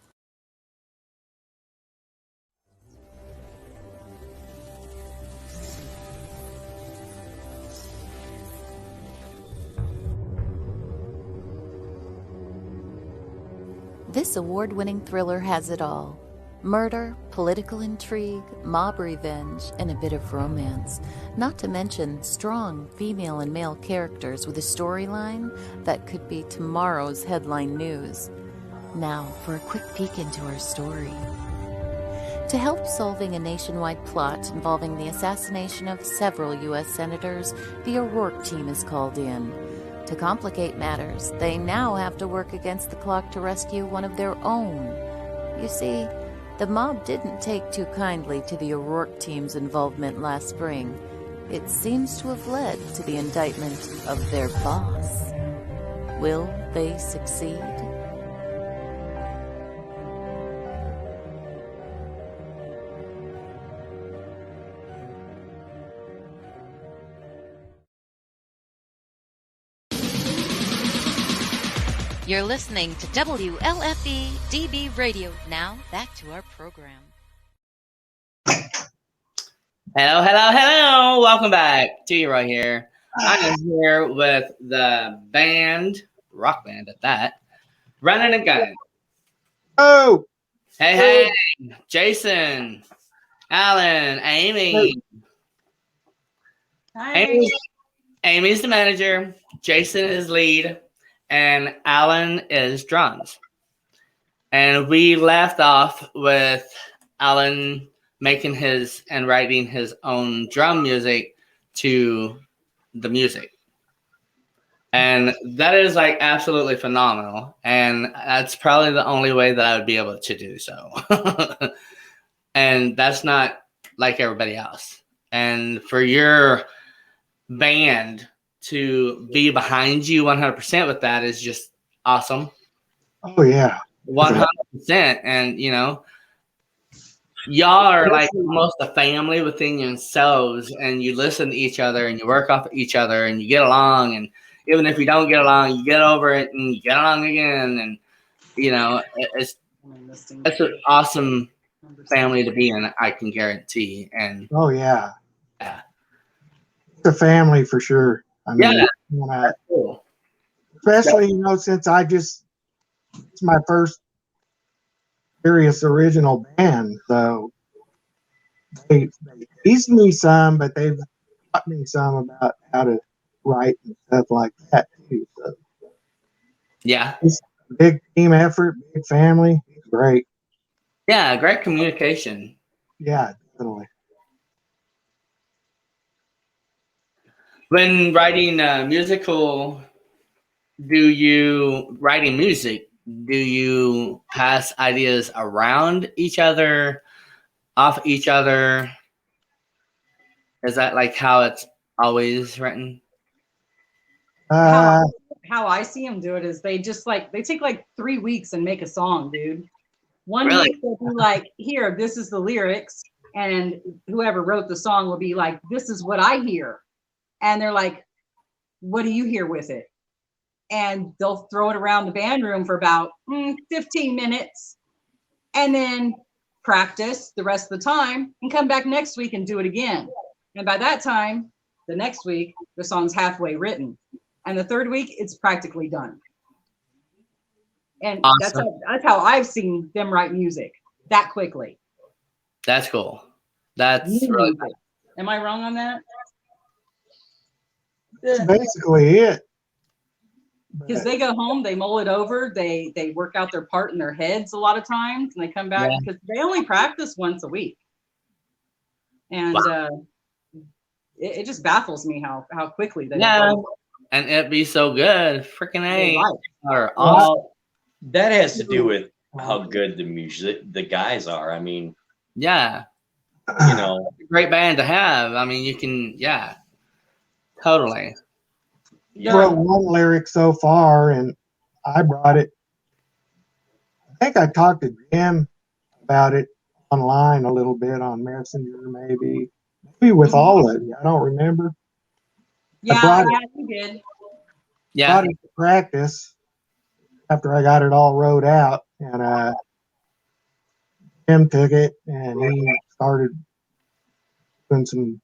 This award-winning thriller has it all. Murder, political intrigue, mob revenge, and a bit of romance. Not to mention strong female and male characters with a storyline that could be tomorrow's headline news. Now for a quick peek into our story. To help solving a nationwide plot involving the assassination of several U.S. senators, the O'Rourke team is called in. To complicate matters, they now have to work against the clock to rescue one of their own. You see, the mob didn't take too kindly to the O'Rourke team's involvement last spring. It seems to have led to the indictment of their boss. Will they succeed? You're listening to WLFE DB Radio. Now, back to our program. Hello, hello, hello. Welcome back. To you right here. I am here with the band, rock band at that, Runnin N Gunnin. Oh! Hey, hey. Jason, Alan, Amy. Hi. Amy's the manager. Jason is lead. And Alan is drums. And we left off with Alan making his and writing his own drum music to the music. And that is like absolutely phenomenal. And that's probably the only way that I would be able to do so. And that's not like everybody else. And for your band to be behind you 100% with that is just awesome. Oh yeah, 100%. And y'all are like almost a family within yourselves, and you listen to each other and you work off of each other and you get along, and even if you don't get along, you get over it and you get along again, and it's an awesome family to be in, I can guarantee. And Oh yeah, yeah, it's a family for sure. I mean, that's cool. especially since it's my first serious original band, so they teased me some, but they've taught me some about how to write and stuff like that too. So Yeah, it's a big team effort, big family. It's great. yeah, great communication. Yeah, definitely. When writing writing music, do you pass ideas around each other, off each other? Is that like how it's always written? Uh, How I see them do it is they take like 3 weeks and make a song, dude. One Really? week they'll be like, here, this is the lyrics, and whoever wrote the song will be like, this is what I hear. And they're like, what do you hear with it? And they'll throw it around the band room for about 15 minutes and then practice the rest of the time and come back next week and do it again. And by that time, the next week, the song's halfway written. And the third week, it's practically done. And Awesome. that's how I've seen them write music that quickly. That's cool. That's really cool. Am I wrong on that? that's basically it. Because they go home, they mull it over, they work out their part in their heads a lot of times, and they come back because they only practice once a week. And it just baffles me how quickly they and it'd be so good. Freaking A. That has to do with how good the guys are. I mean, yeah, great band to have. I mean, you can, totally. I wrote one lyric so far, and I brought it. I think I talked to Jim about it online a little bit on Messenger, maybe with all of you. I don't remember. Yeah, you did. Yeah. Brought it to practice after I got it all wrote out, and Jim took it and he started doing some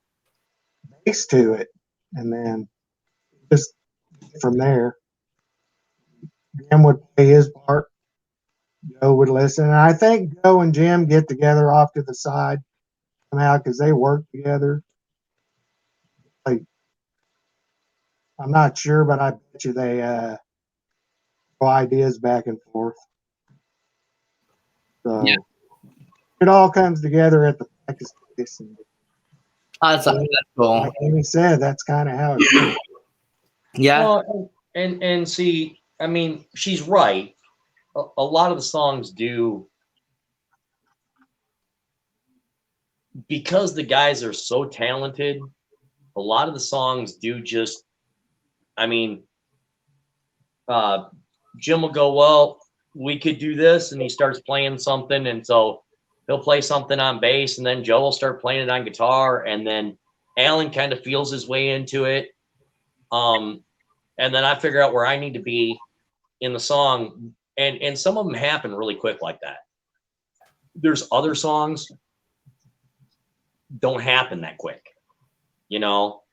bass to it, and then just from there, Jim would play his part, Joe would listen, and I think Joe and Jim get together off to the side somehow because they work together. Like, I'm not sure, but I bet you they throw ideas back and forth. So it all comes together at the practice place. And That's cool. like Amy said, that's kind of how it is. Yeah. Well, and see, I mean, she's right. A lot of the songs do, because the guys are so talented, a lot of the songs do just, I mean, Jim will go, well, we could do this, and he starts playing something, and so he'll play something on bass, and then Joe will start playing it on guitar, and then Alan kind of feels his way into it. And then I figure out where I need to be in the song, and some of them happen really quick like that. There's other songs don't happen that quick, Well,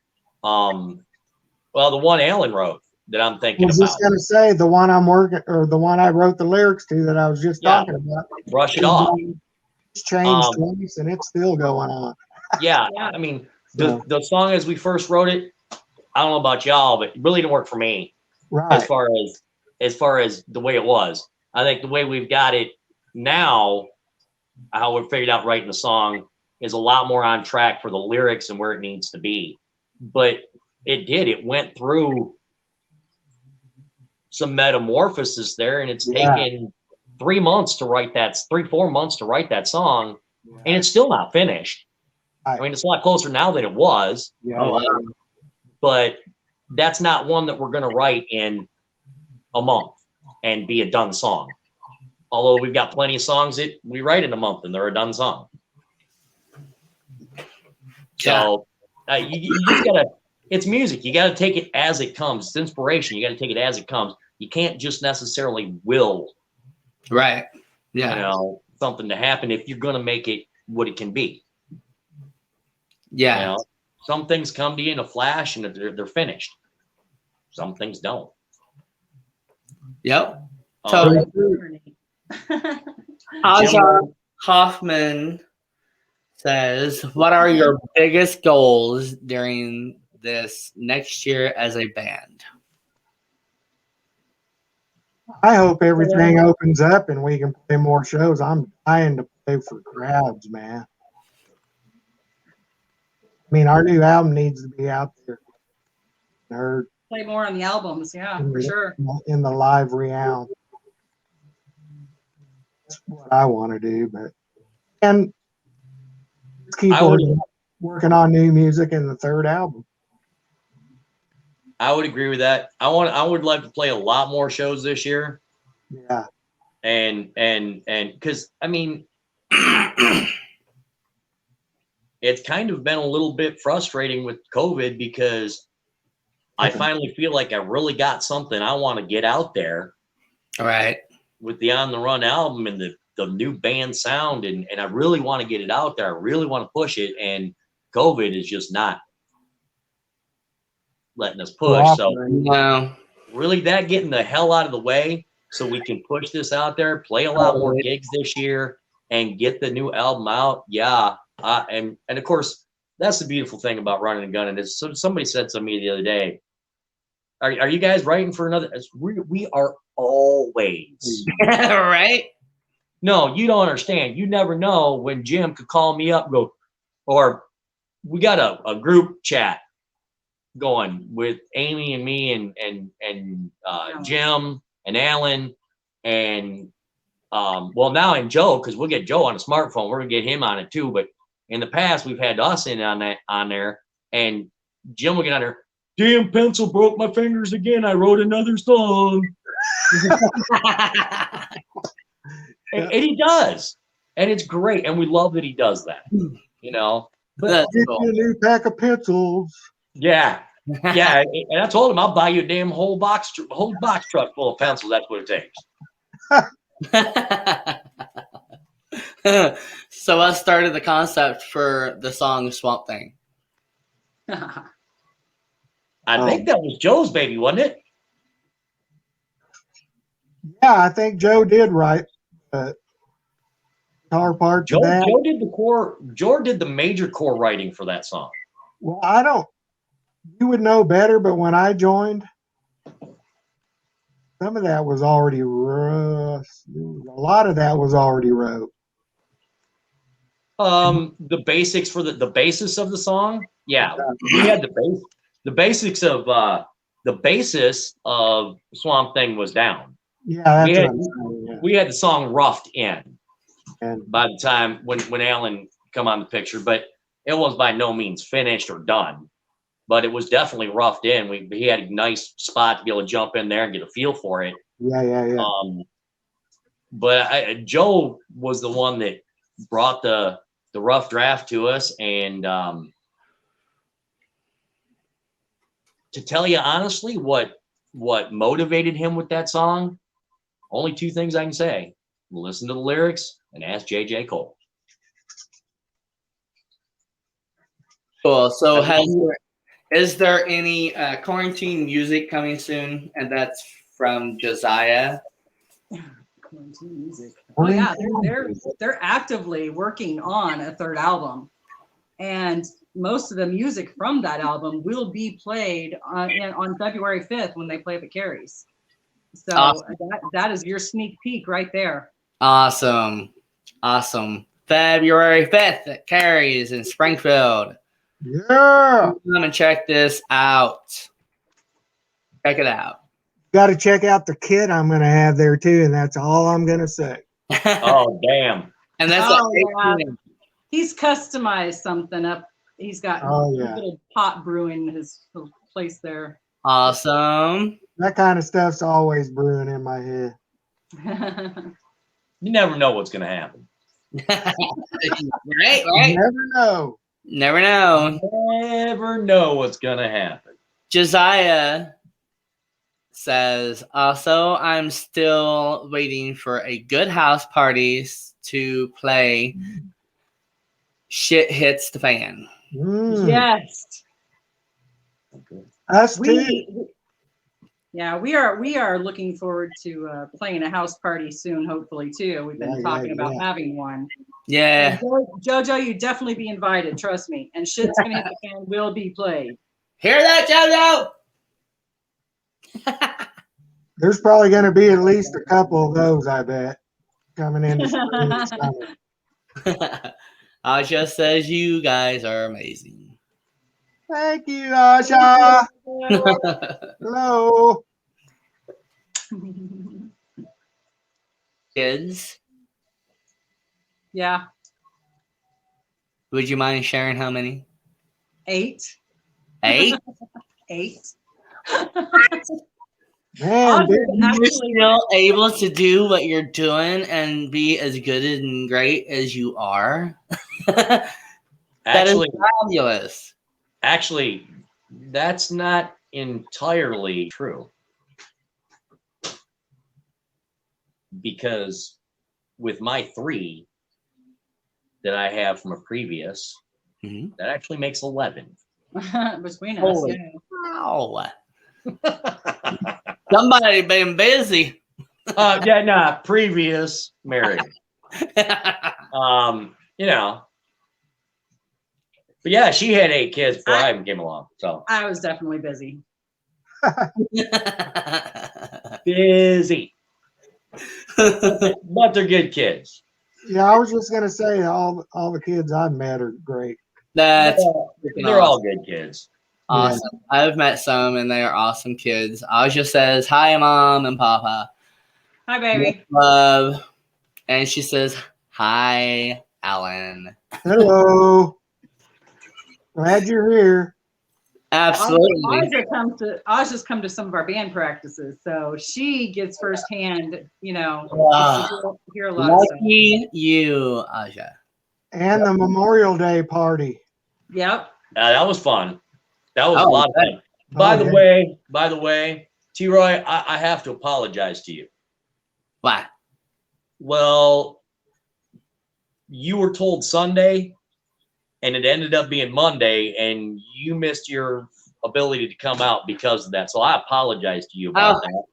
the one Alan wrote that I'm thinking I was just going to say the one I'm working, or the one I wrote the lyrics to that I was just talking about. Brush It Off. It's changed twice and it's still going on. I mean, the song as we first wrote it, I don't know about y'all, but it really didn't work for me. Right. As far as the way it was. I think the way we've got it now, how we've figured out writing the song, is a lot more on track for the lyrics and where it needs to be. But it went through some metamorphosis there, and it's taken 3 months to write that, 3-4 months to write that song, and it's still not finished. I mean, it's a lot closer now than it was. But that's not one that we're going to write in a month and be a done song. Although we've got plenty of songs that we write in a month and they're a done song. So you just gotta. It's music. You gotta take it as it comes. It's inspiration. You gotta take it as it comes. You can't just necessarily will. Right. Yeah. Something to happen if you're gonna make it what it can be. Yeah. Some things come to you in a flash and they're finished. Some things don't. Yep. So Aja Hoffman says, what are your biggest goals during this next year as a band? I hope everything opens up and we can play more shows. I'm dying to play for crowds, man. I mean, our new album needs to be out there. Heard Play more on the albums, yeah, for sure. in the live realm. That's what I want to do, and just keep working on new music in the third album. I would agree with that. I would like to play a lot more shows this year. Yeah. And because I mean, it's kind of been a little bit frustrating with COVID because I finally feel like I really got something I want to get out there. Right. With the On the Run album and the new band sound, and I really want to get it out there. I really want to push it, and COVID is just not letting us push. So really that getting the hell out of the way so we can push this out there, play a lot more gigs this year, and get the new album out. Yeah. And of course, that's the beautiful thing about Runnin N Gunnin is somebody said to me the other day, are you guys writing for another? We are always. Right? No, you don't understand. You never know when Jim could call me up and go, or we got a group chat going with Amy and me and Jim and Alan and now and Joe, because we'll get Joe on a smartphone. We're gonna get him on it too. But in the past, we've had us on there, and Jim will get on there. Damn pencil broke my fingers again. I wrote another song. and he does, and it's great, and we love that he does that. But get you a new pack of pencils. Yeah. Yeah, and I told him I'll buy you a damn whole box truck full of pencils. That's what it takes. So what started the concept for the song Swamp Thing? I think that was Joe's baby, wasn't it? Yeah, I think Joe did write guitar part. Joe did the core. Joe did the major core writing for that song. Well, you would know better, but when I joined, some of that was already rough. A lot of that was already wrote. The basics for the basis of the song. Yeah, we had the basics of the basis of Swamp Thing was down. Yeah, we had the song roughed in. And by the time when Alan come on the picture, but it was by no means finished or done. But it was definitely roughed in. He had a nice spot to be able to jump in there and get a feel for it. Yeah. But Joe was the one that brought the rough draft to us, and to tell you honestly, what motivated him with that song, only two things I can say: listen to the lyrics and ask J.J. Cole. Cool. So is there any quarantine music coming soon? And that's from Josiah. Quarantine music. Oh yeah, they're actively working on a third album, and most of the music from that album will be played on February 5th when they play at the Carries. So awesome. that is your sneak peek right there. Awesome. February 5th at Carries in Springfield. Yeah. Come and check this out. Check it out. Got to check out the kit I'm going to have there too, and that's all I'm going to say. Oh, damn. And that's he's customized something up. He's got a little pot brewing his place there. Awesome. That kind of stuff's always brewing in my head. You never know what's going to happen. Right. You never know. Never know. Never know what's gonna happen. Josiah says, also, I'm still waiting for a good house party to play Shit Hits the Fan. Yes. Us too. We are looking forward to playing a house party soon, hopefully too. We've been talking about having one. Yeah. And Jojo, you definitely be invited, trust me. And Shit's Gonna Hit the Fan will be played. Hear that, Jojo? There's probably going to be at least a couple of those, I bet, coming into spring and summer. Asha says you guys are amazing. Thank you, Asha. Hello. Kids, Yeah. would you mind sharing how many? 8. 8? 8. Man, dude, You're still able to do what you're doing and be as good and great as you are. That is fabulous. Actually, that's not entirely true. Because with my 3 that I have from a previous, that actually makes 11. Between us. Holy wow. Somebody been busy. Previous marriage. You know. But yeah, she had 8 kids before I even came along. So I was definitely busy. Busy. But they're good kids. Yeah, I was just gonna say all the kids I've met are great. They're all good kids. Awesome. Yeah. I've met some and they are awesome kids. Aja says, hi, Mom and Papa. Hi, baby. Love. And she says, hi, Alan. Hello. Glad you're here. Absolutely. Aja's come to some of our band practices, so she gets firsthand, hear a lot of stuff. Lucky you, Aja. And the Memorial Day party. Yep. That was fun. That was a lot of fun. By the way, T-Roy, I have to apologize to you. Why? Well, you were told Sunday, and it ended up being Monday, and you missed your ability to come out because of that. So I apologize to you about that.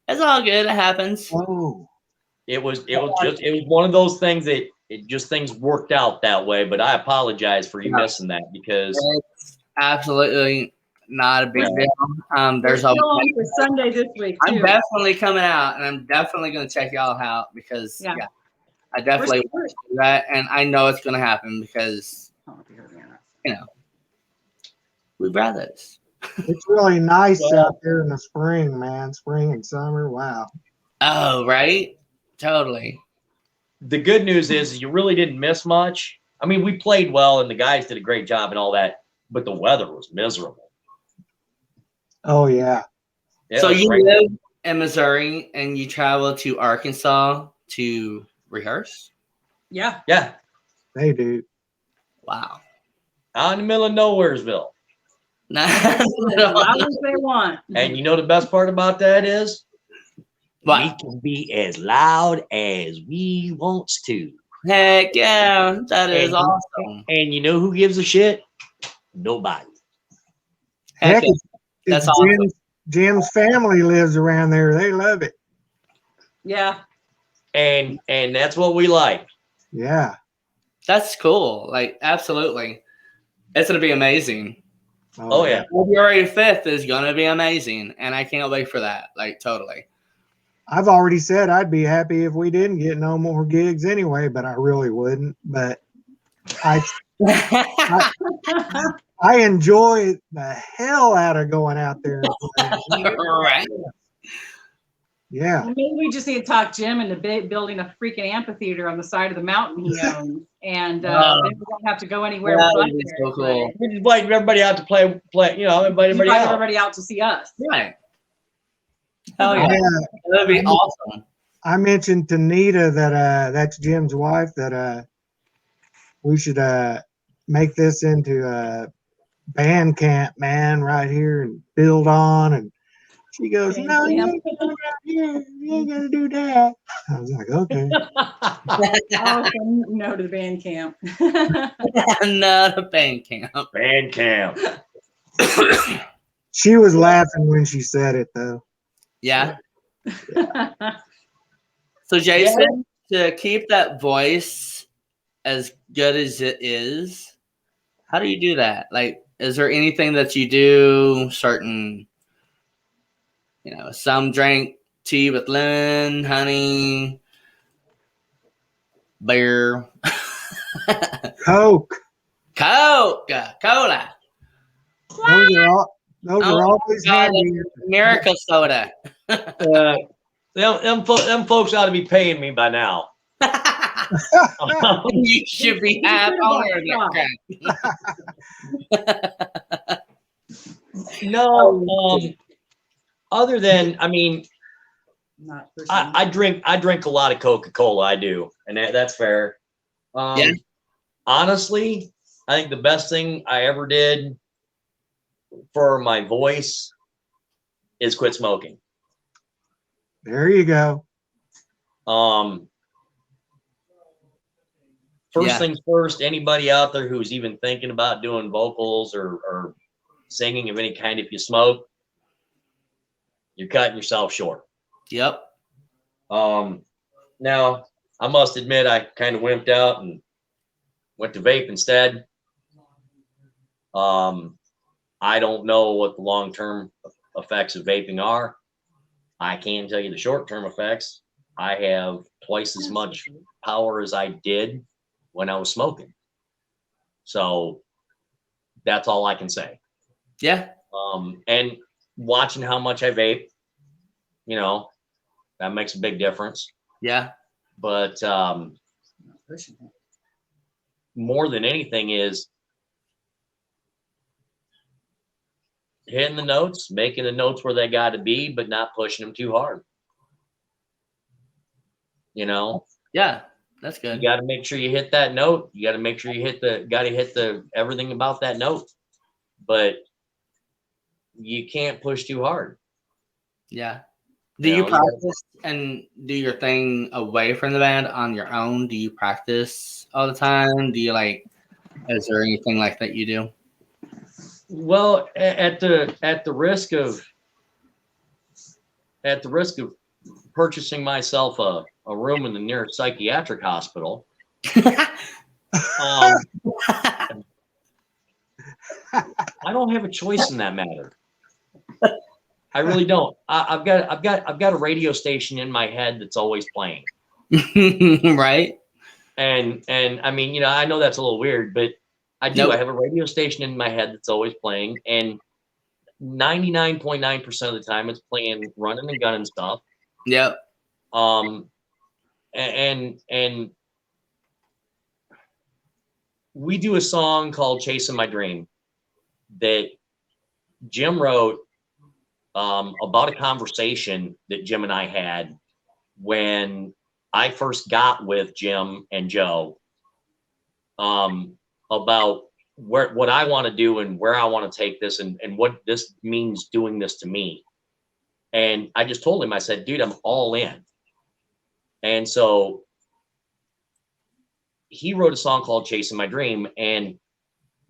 It's all good. It happens. Oh. It was one of those things that things worked out that way. But I apologize for you missing that because it's absolutely not a big deal. There's on for Sunday this week too. I'm definitely coming out, and I'm definitely going to check y'all out because I definitely want to do that, and I know it's going to happen because we brothers. It's really nice out there in the spring, man. Spring and summer. Wow. Oh, right. Totally. The good news is you really didn't miss much. I mean, we played well and the guys did a great job and all that, but the weather was miserable. Oh, yeah. So you live in Missouri and you travel to Arkansas to rehearse? Yeah. Yeah. They do. Wow. Out in the middle of Nowheresville. As loud as they want. And you know the best part about that is? What? We can be as loud as we wants to. Heck yeah, that is awesome. And you know who gives a shit? Nobody. Heck, that's awesome. Jim's family lives around there. They love it. Yeah. And that's what we like. Yeah. That's cool. Like, absolutely. It's going to be amazing. Oh yeah. February 5th is going to be amazing. And I can't wait for that. Like, totally. I've already said I'd be happy if we didn't get no more gigs anyway, but I really wouldn't. But I enjoy the hell out of going out there and playing. Right. Yeah. Well, maybe we just need to talk Jim into building a freaking amphitheater on the side of the mountain he owns, and then we don't have to go anywhere. That would be so cool. We just invite everybody out to play. Invite everybody out to see us. Right. Hell yeah. That'd be awesome. I mentioned to Nita that that's Jim's wife that we should make this into a band camp, man, right here and build on. And she goes, Band no, you camp. ain't gonna do that here. You ain't gonna do that. I was like, okay. Oh, so no to the band camp. Not a band camp. Band camp. She was laughing when she said it, though. Yeah. So Jason, to keep that voice as good as it is, how do you do that? Like, is there anything that you do? Certain, some drink tea with lemon, honey, beer, Coke. Coke, cola. Those are always handy. America soda. Them folks ought to be paying me by now. You should be half owner of that crap. No, other than, I mean, Not I drink a lot of Coca-Cola. I do, and that's fair. Yeah. Honestly, I think the best thing I ever did for my voice is quit smoking. There you go. First things first, anybody out there who's even thinking about doing vocals or singing of any kind, if you smoke, you're cutting yourself short. Yep. Now, I must admit, I kind of wimped out and went to vape instead. I don't know what the long-term effects of vaping are. I can tell you the short-term effects. I have twice as much power as I did when I was smoking. So that's all I can say. Yeah. And watching how much I vape, that makes a big difference. Yeah. But more than anything is hitting the notes, making the notes where they got to be, but not pushing them too hard. Yeah, that's good. You got to make sure you hit that note. You got to make sure you hit the everything about that note, but you can't push too hard. Yeah. Do you practice and do your thing away from the band on your own? Do you practice all the time? Do you is there anything like that you do? Well, at the risk of purchasing myself a room in the nearest psychiatric hospital, I don't have a choice in that matter. I really don't. I've got a radio station in my head that's always playing. Right. And I mean, I know that's a little weird, but I do. Nope. I have a radio station in my head that's always playing, and 99.9% of the time it's playing Runnin N Gunnin stuff. Yep. And we do a song called Chasing My Dream that Jim wrote about a conversation that Jim and I had when I first got with Jim and Joe about what I want to do and where I want to take this and what this means doing this to me. And I just told him, I said, dude, I'm all in. And so he wrote a song called Chasing My Dream. And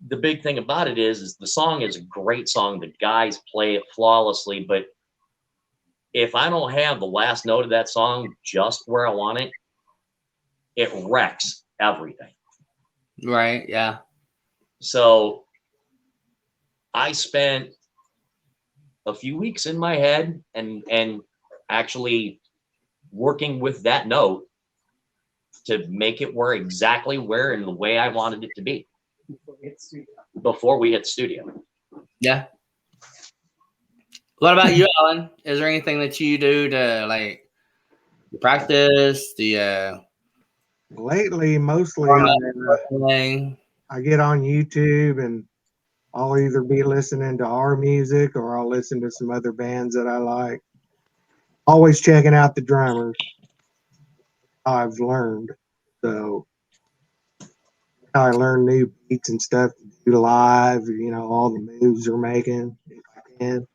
the big thing about it is the song is a great song. The guys play it flawlessly. But if I don't have the last note of that song just where I want it, it wrecks everything. Right. Yeah. So I spent a few weeks in my head and actually working with that note to make it exactly where in the way I wanted it to be before we hit the studio. Yeah. What about you, Alan? Is there anything that you do to practice? Lately, mostly I get on YouTube and I'll either be listening to our music or I'll listen to some other bands that I like. Always checking out the drummers. I've learned. So how I learn new beats and stuff to do live. All the moves they're making. If I can.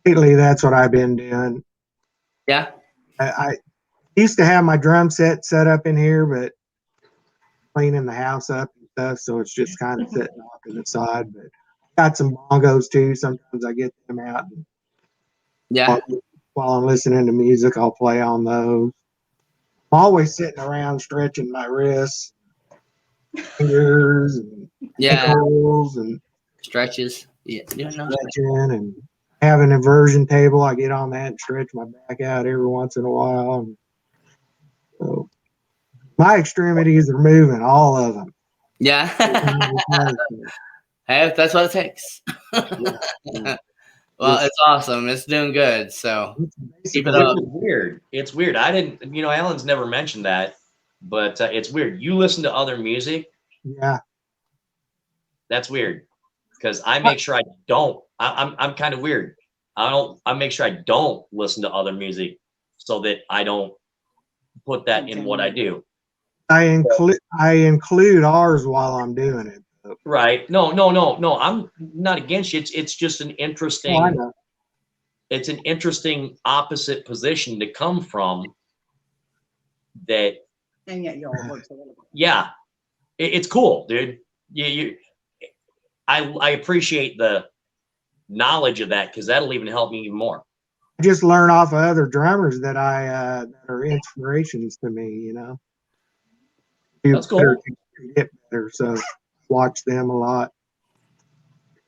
Lately, that's what I've been doing. Yeah. I used to have my drum set up in here, but cleaning the house up and stuff, so it's just kind of sitting off to the side. But I got some bongos too. Sometimes I get them out. And Yeah. while I'm listening to music, I'll play on those. I'm always sitting around stretching my wrists, fingers, and ankles, and Stretches. Yeah. stretching, and have an inversion table. I get on that and stretch my back out every once in a while. And so my extremities are moving, all of them. Yeah. Hey, if that's what it takes. Well, it's awesome. It's doing good. So keep it up. It's weird. It's weird. I didn't, Alan's never mentioned that, but it's weird. You listen to other music. Yeah. That's weird because I make sure I don't. I'm kind of weird. I make sure I don't listen to other music so that I don't put that in what I do. I include ours while I'm doing it. Right. No. I'm not against you. It's just an interesting. I know. It's an interesting opposite position to come from. That. And yet you all work together. Yeah, it's cool, dude. I appreciate the knowledge of that because that'll even help me even more. I just learn off of other drummers that that are inspirations to me. That's cool. Get better, so watch them a lot.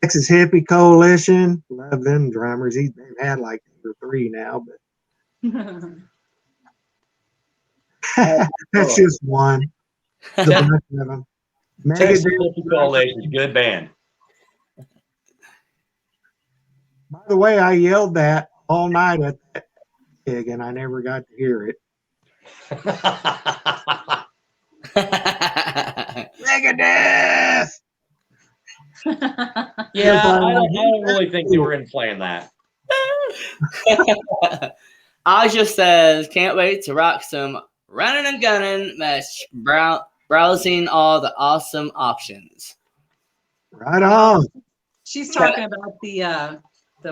Texas Hippie Coalition, love them drummers. They've had like 2 or 3 now, but that's just one. There's a bunch of them. Texas Hippie Coalition, good band. By the way, I yelled that all night at that gig, and I never got to hear it. Megadeth. Yeah, I don't really think they were in playing that. Aja says, can't wait to rock some Runnin N Gunnin match, browsing all the awesome options. Right on. She's talking about the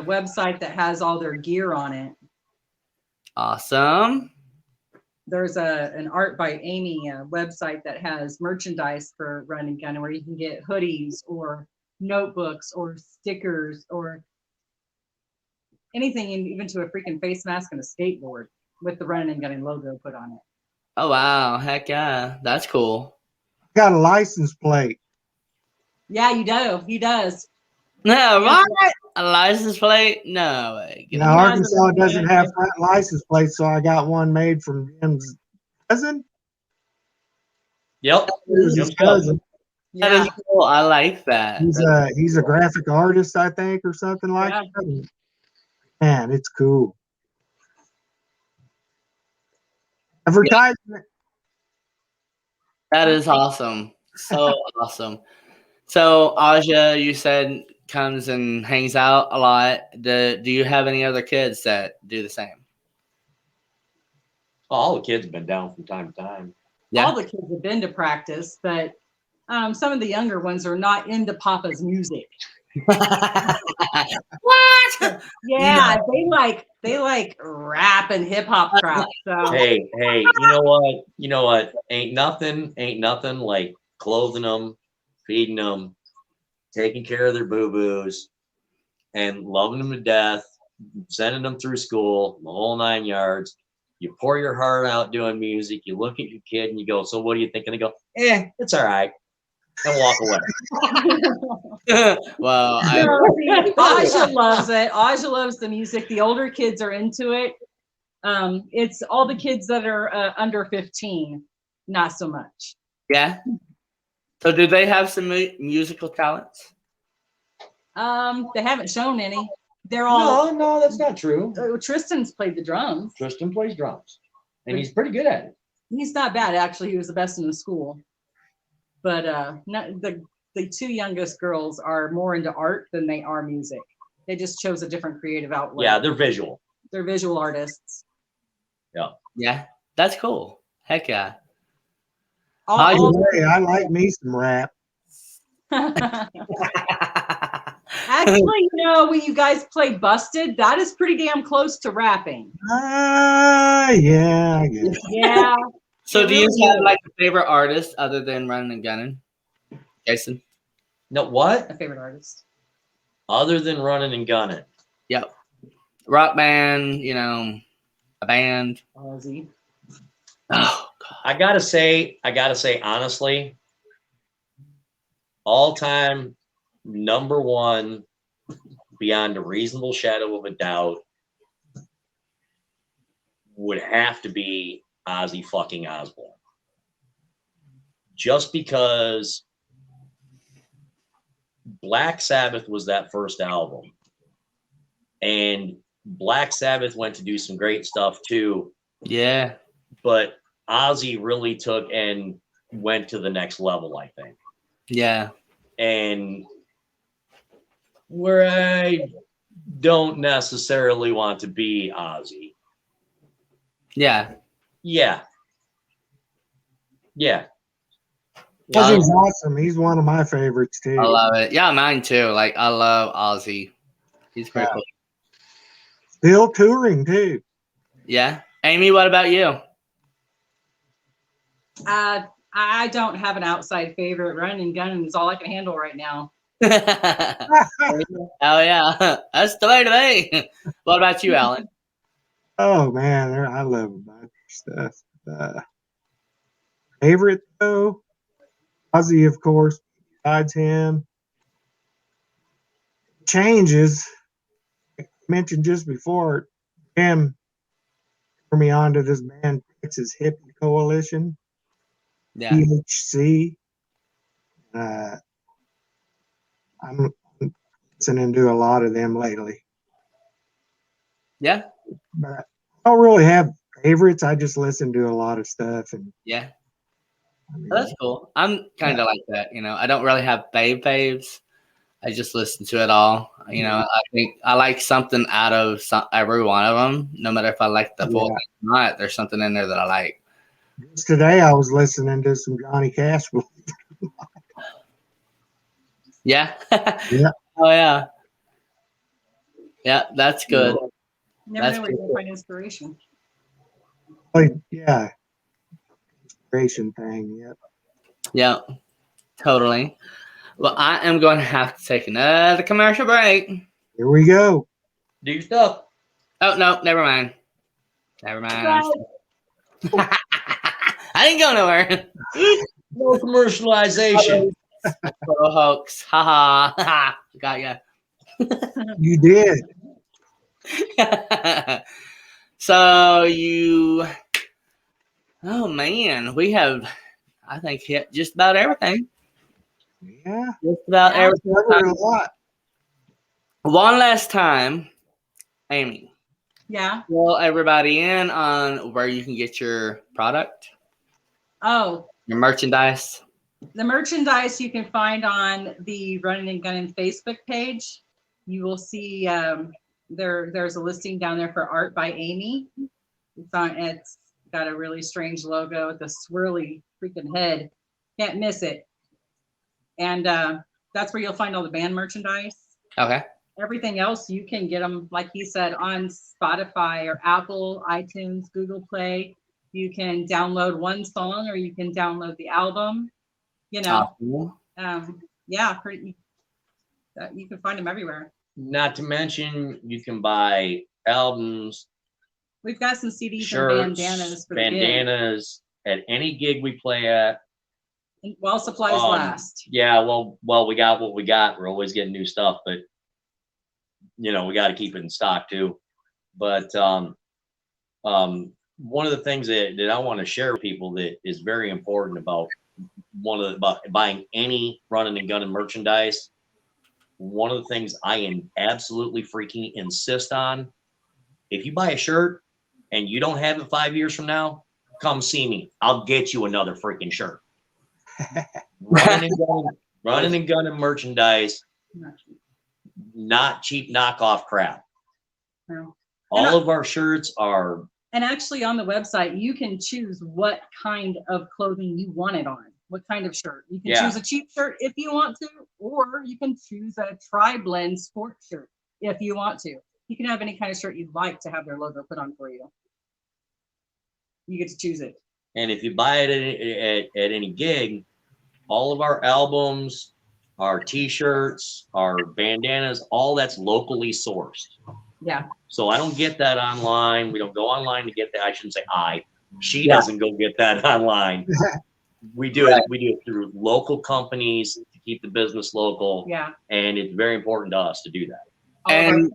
website that has all their gear on it. Awesome. There's an Art by Amy website that has merchandise for Runnin N Gunnin, where you can get hoodies or notebooks or stickers or anything, even to a freaking face mask and a skateboard with the Runnin N Gunnin logo put on it. Oh wow, heck yeah, that's cool. Got a license plate. Yeah, you do. He does. No, what? A license plate? No way. Now Arkansas doesn't have front license plates, so I got one made from Jim's cousin. Yep. His cousin. That is cool. I like that. He's a graphic artist, I think, or something like that. Man, it's cool. Advertisement. That is awesome. So awesome. So Aja, you said comes and hangs out a lot. Do you have any other kids that do the same? All the kids have been down from time to time. Yeah. All the kids have been to practice, but some of the younger ones are not into Papa's music. What? Yeah, no. they like rap and hip hop crap. So hey, you know what? Ain't nothing like clothing them, feeding them, taking care of their boo-boos, and loving them to death, sending them through school, the whole 9 yards. You pour your heart out doing music. You look at your kid and you go, so what do you think? And they go, it's all right. And walk away. Well, Aja loves it. Aja loves the music. The older kids are into it. It's all the kids that are under 15, not so much. Yeah. So do they have some musical talents? They haven't shown any. They're all no, that's not true. Tristan's played the drums. Tristan plays drums, and he's pretty good at it. He's not bad, actually. He was the best in the school. But the 2 youngest girls are more into art than they are music. They just chose a different creative outlet. Yeah, they're visual. They're visual artists. Yeah. Yeah, that's cool. Heck yeah. Hey, I like me some rap. Actually, when you guys play Busted, that is pretty damn close to rapping. Yeah, I guess. Yeah. So do you have like a favorite artist other than Runnin N Gunnin? Jason? No, what? A favorite artist. Other than Runnin N Gunnin. Yep. Rock band, a band. Ozzy. Oh God. I gotta say honestly, all time number one, beyond a reasonable shadow of a doubt, would have to be Ozzy fucking Osbourne. Just because Black Sabbath was that first album, and Black Sabbath went to do some great stuff too. Yeah. But Ozzy really took and went to the next level, I think. Yeah. And where I don't necessarily want to be Ozzy. Yeah. Yeah. Ozzy's awesome. He's one of my favorites too. I love it. Yeah, mine too. Like I love Ozzy. He's pretty cool. Still touring too. Yeah. Amy, what about you? I don't have an outside favorite. Runnin N Gunnin is all I can handle right now. Oh yeah. That's the way to be. What about you, Alan? Oh man, I love a bunch of stuff. Favorite though, Ozzy, of course. Besides him, changes. I mentioned just before, him turned me on to this band, Texas Hippie Coalition, Yeah. THC. I'm listening to a lot of them lately. Yeah. But I don't really have favorites. I just listen to a lot of stuff, and Yeah. I mean, That's cool. I'm kind of like that. I don't really have faves. I just listen to it all. I think I like something out of every one of them. No matter if I like the full thing or not, there's something in there that I like. just today I was listening to some Johnny Cash. Yeah. Yeah. Oh yeah. Yeah, that's good. Never That's know where you're cool. gonna find inspiration. Yeah. Inspiration thing. Yep. Yeah, totally. Well, I am going to have to take another commercial break. Here we go. Do your stuff. Oh no, never mind. I didn't go nowhere. No commercialization. Total hoax. Ha ha. Got ya. You did. So oh man, we have, I think, hit just about everything. Yeah. Just about everything. Covered a lot. One last time, Amy. Yeah. Fill everybody in on where you can get your product, Oh, your merchandise. the merchandise you can find on the Runnin N Gunnin Facebook page. You will see there's a listing down there for art by Amy. It's got a really strange logo with a swirly freaking head. Can't miss it. And that's where you'll find all the band merchandise. Okay. Everything else, you can get them, like he said, on Spotify or Apple, iTunes, Google Play. You can download one song or you can download the album. Awesome. Yeah, you can find them everywhere. Not to mention, you can buy albums, We've got some CDs shirts, and bandanas for bandanas at any gig we play at. the gig. While supplies last. Yeah, well, we got what we got. We're always getting new stuff, but we got to keep it in stock too. But one of the things that I want to share with people that is very important about buying any Runnin N Gunnin merchandise. One of the things I am absolutely freaking insist on: if you buy a shirt and you don't have it 5 years from now, come see me. I'll get you another freaking shirt. Runnin N Gunnin merchandise, not cheap knockoff crap. No. All of our shirts are And actually on the website, you can choose what kind of clothing you want it on, what kind of shirt. You can choose a cheap shirt if you want to, or you can choose a tri-blend sport shirt if you want to. You can have any kind of shirt you'd like to have their logo put on for you. You get to choose it. And if you buy it at any gig, all of our albums, our t-shirts, our bandanas, all that's locally sourced. Yeah. So I don't get that online. We don't go online to get that. I shouldn't say she doesn't go get that online. We do it. We do it through local companies to keep the business local. Yeah. And it's very important to us to do that. And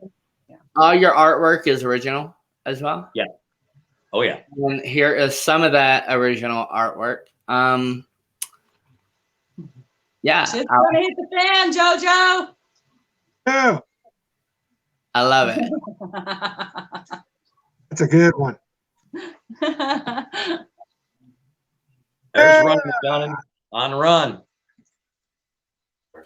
all your artwork is original as well? Yeah. Oh yeah. And here is some of that original artwork. Yeah. Shit's gonna hit the fan, JoJo. Yeah, I love it. that's a good one. There's Runnin N Gunnin on Run.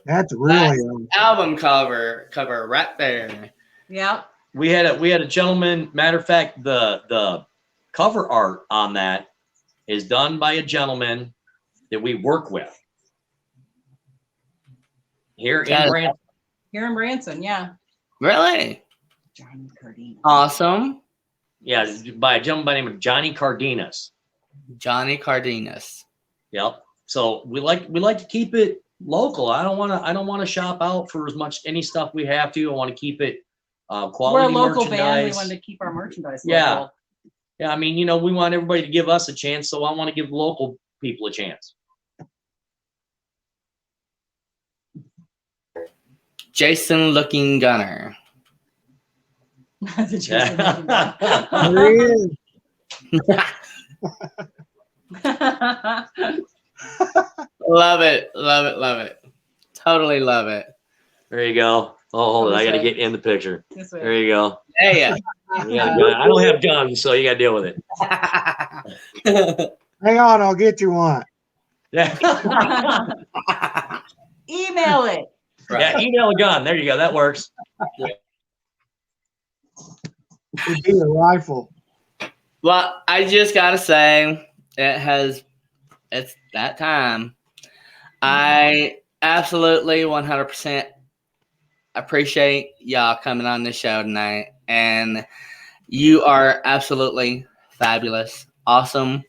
That's really Album cover right there. Yep. We had a gentleman. Matter of fact, the cover art on that is done by a gentleman that we work with here in Branson. Here in Branson, yeah. Really? Johnny Cardenas. Awesome. Yeah, by a gentleman by the name of Johnny Cardenas. Johnny Cardenas. Yep. So we like to keep it local. I don't want to shop out for as much any stuff we have to. I want to keep it quality. We're a local merchandise. band. We want to keep our merchandise Yeah. local. Yeah, I mean, we want everybody to give us a chance, so I want to give local people a chance. Jason Looking Gunner. That's a Jason looking guy. There he is. Love it. Love it. Love it. Totally love it. There you go. Oh, hold on. I got to get in the picture. This way. There you go. Hey. Yeah, I don't have guns, so you got to deal with it. Hang on, I'll get you one. Yeah. Email it. Yeah, email a gun. There you go. That works. It'd be a rifle. Well, I just gotta say, it's that time. I absolutely 100% appreciate y'all coming on this show tonight, and you are absolutely fabulous, awesome.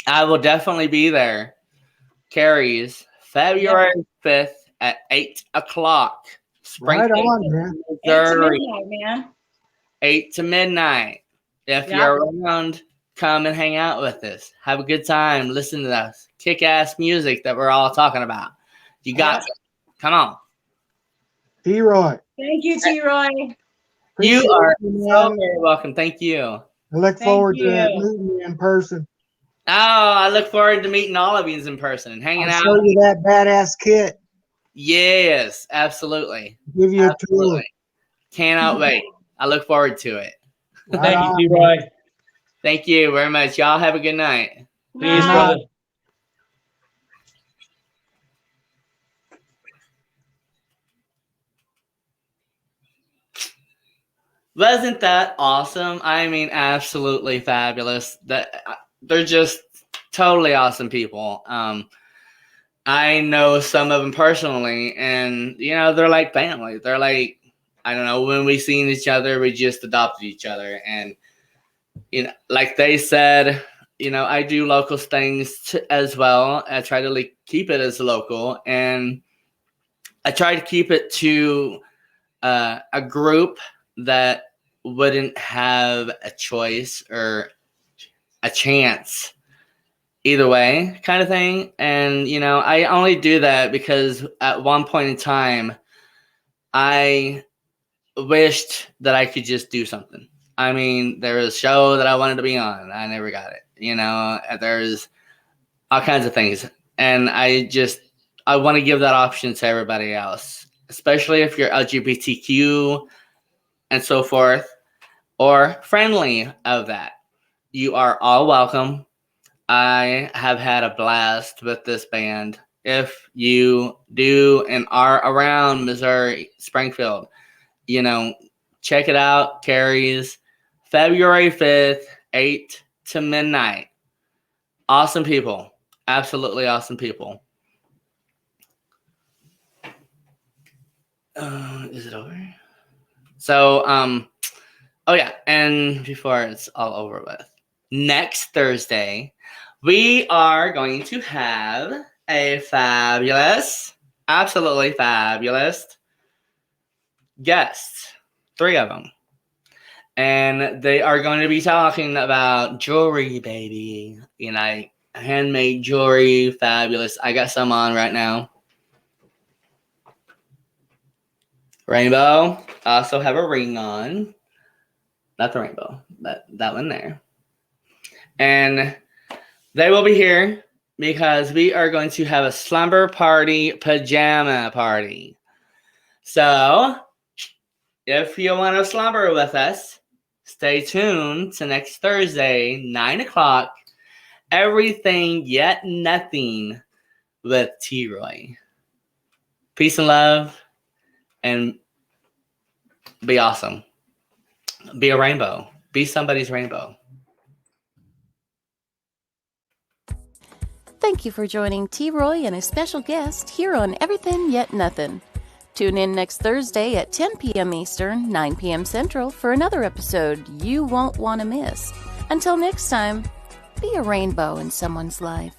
I will definitely be there. Carrie's February 5th at 8 o'clock. Right Springfield, on, man. Missouri. 8 to midnight, man. 8 to midnight. If you're around, come and hang out with us. Have a good time. Listen to us. Kick-ass music that we're all talking about. You got it. Come on. T-Roy. Thank you, T-Roy. You are you, so man. very welcome. Thank you. I look Thank forward to you. meeting you in person. Oh, I look forward to meeting all of you in person and hanging I'll out. show you that badass kit. Yes, absolutely. Give you a Absolutely. tour. Cannot wait. I look forward to it. Right Thank on. you, T-Roy. Thank you very much. Y'all have a good night. Peace, Bye. brother. Wasn't that awesome? I mean, absolutely fabulous. They're just totally awesome people. I know some of them personally, and they're like family. They're like, I don't know, when we seen each other, we just adopted each other, and like they said, I do local things as well. I try to keep it as local, and I try to keep it to a group that wouldn't have a choice or a chance either way, kind of thing. And I only do that because at one point in time I wished that I could just do something. I mean, there was a show that I wanted to be on, I never got it. There's all kinds of things, and I want to give that option to everybody else, especially if you're LGBTQ and so forth, or friendly of that. You are all welcome. I have had a blast with this band. If you do and are around Missouri, Springfield, check it out. Carrie's February 5th 8 to midnight. Awesome people. Absolutely awesome people. Is it over? So, oh yeah, and before it's all over with, next Thursday, we are going to have a fabulous, absolutely fabulous guest. 3 of them. And they are going to be talking about jewelry, baby. You know, handmade jewelry, fabulous. I got some on right now. Rainbow. I also have a ring on. Not the rainbow, but that one there. And they will be here because we are going to have a slumber party, pajama party. So, if you want to slumber with us, stay tuned to next Thursday, 9 o'clock. Everything Yet Nothing with T-Roy. Peace and love, and be awesome. Be a rainbow. Be somebody's rainbow. Thank you for joining T-Roy and a special guest here on Everythin Yet Nothin. Tune in next Thursday at 10 p.m. Eastern, 9 p.m. Central for another episode you won't want to miss. Until next time, be a rainbow in someone's life.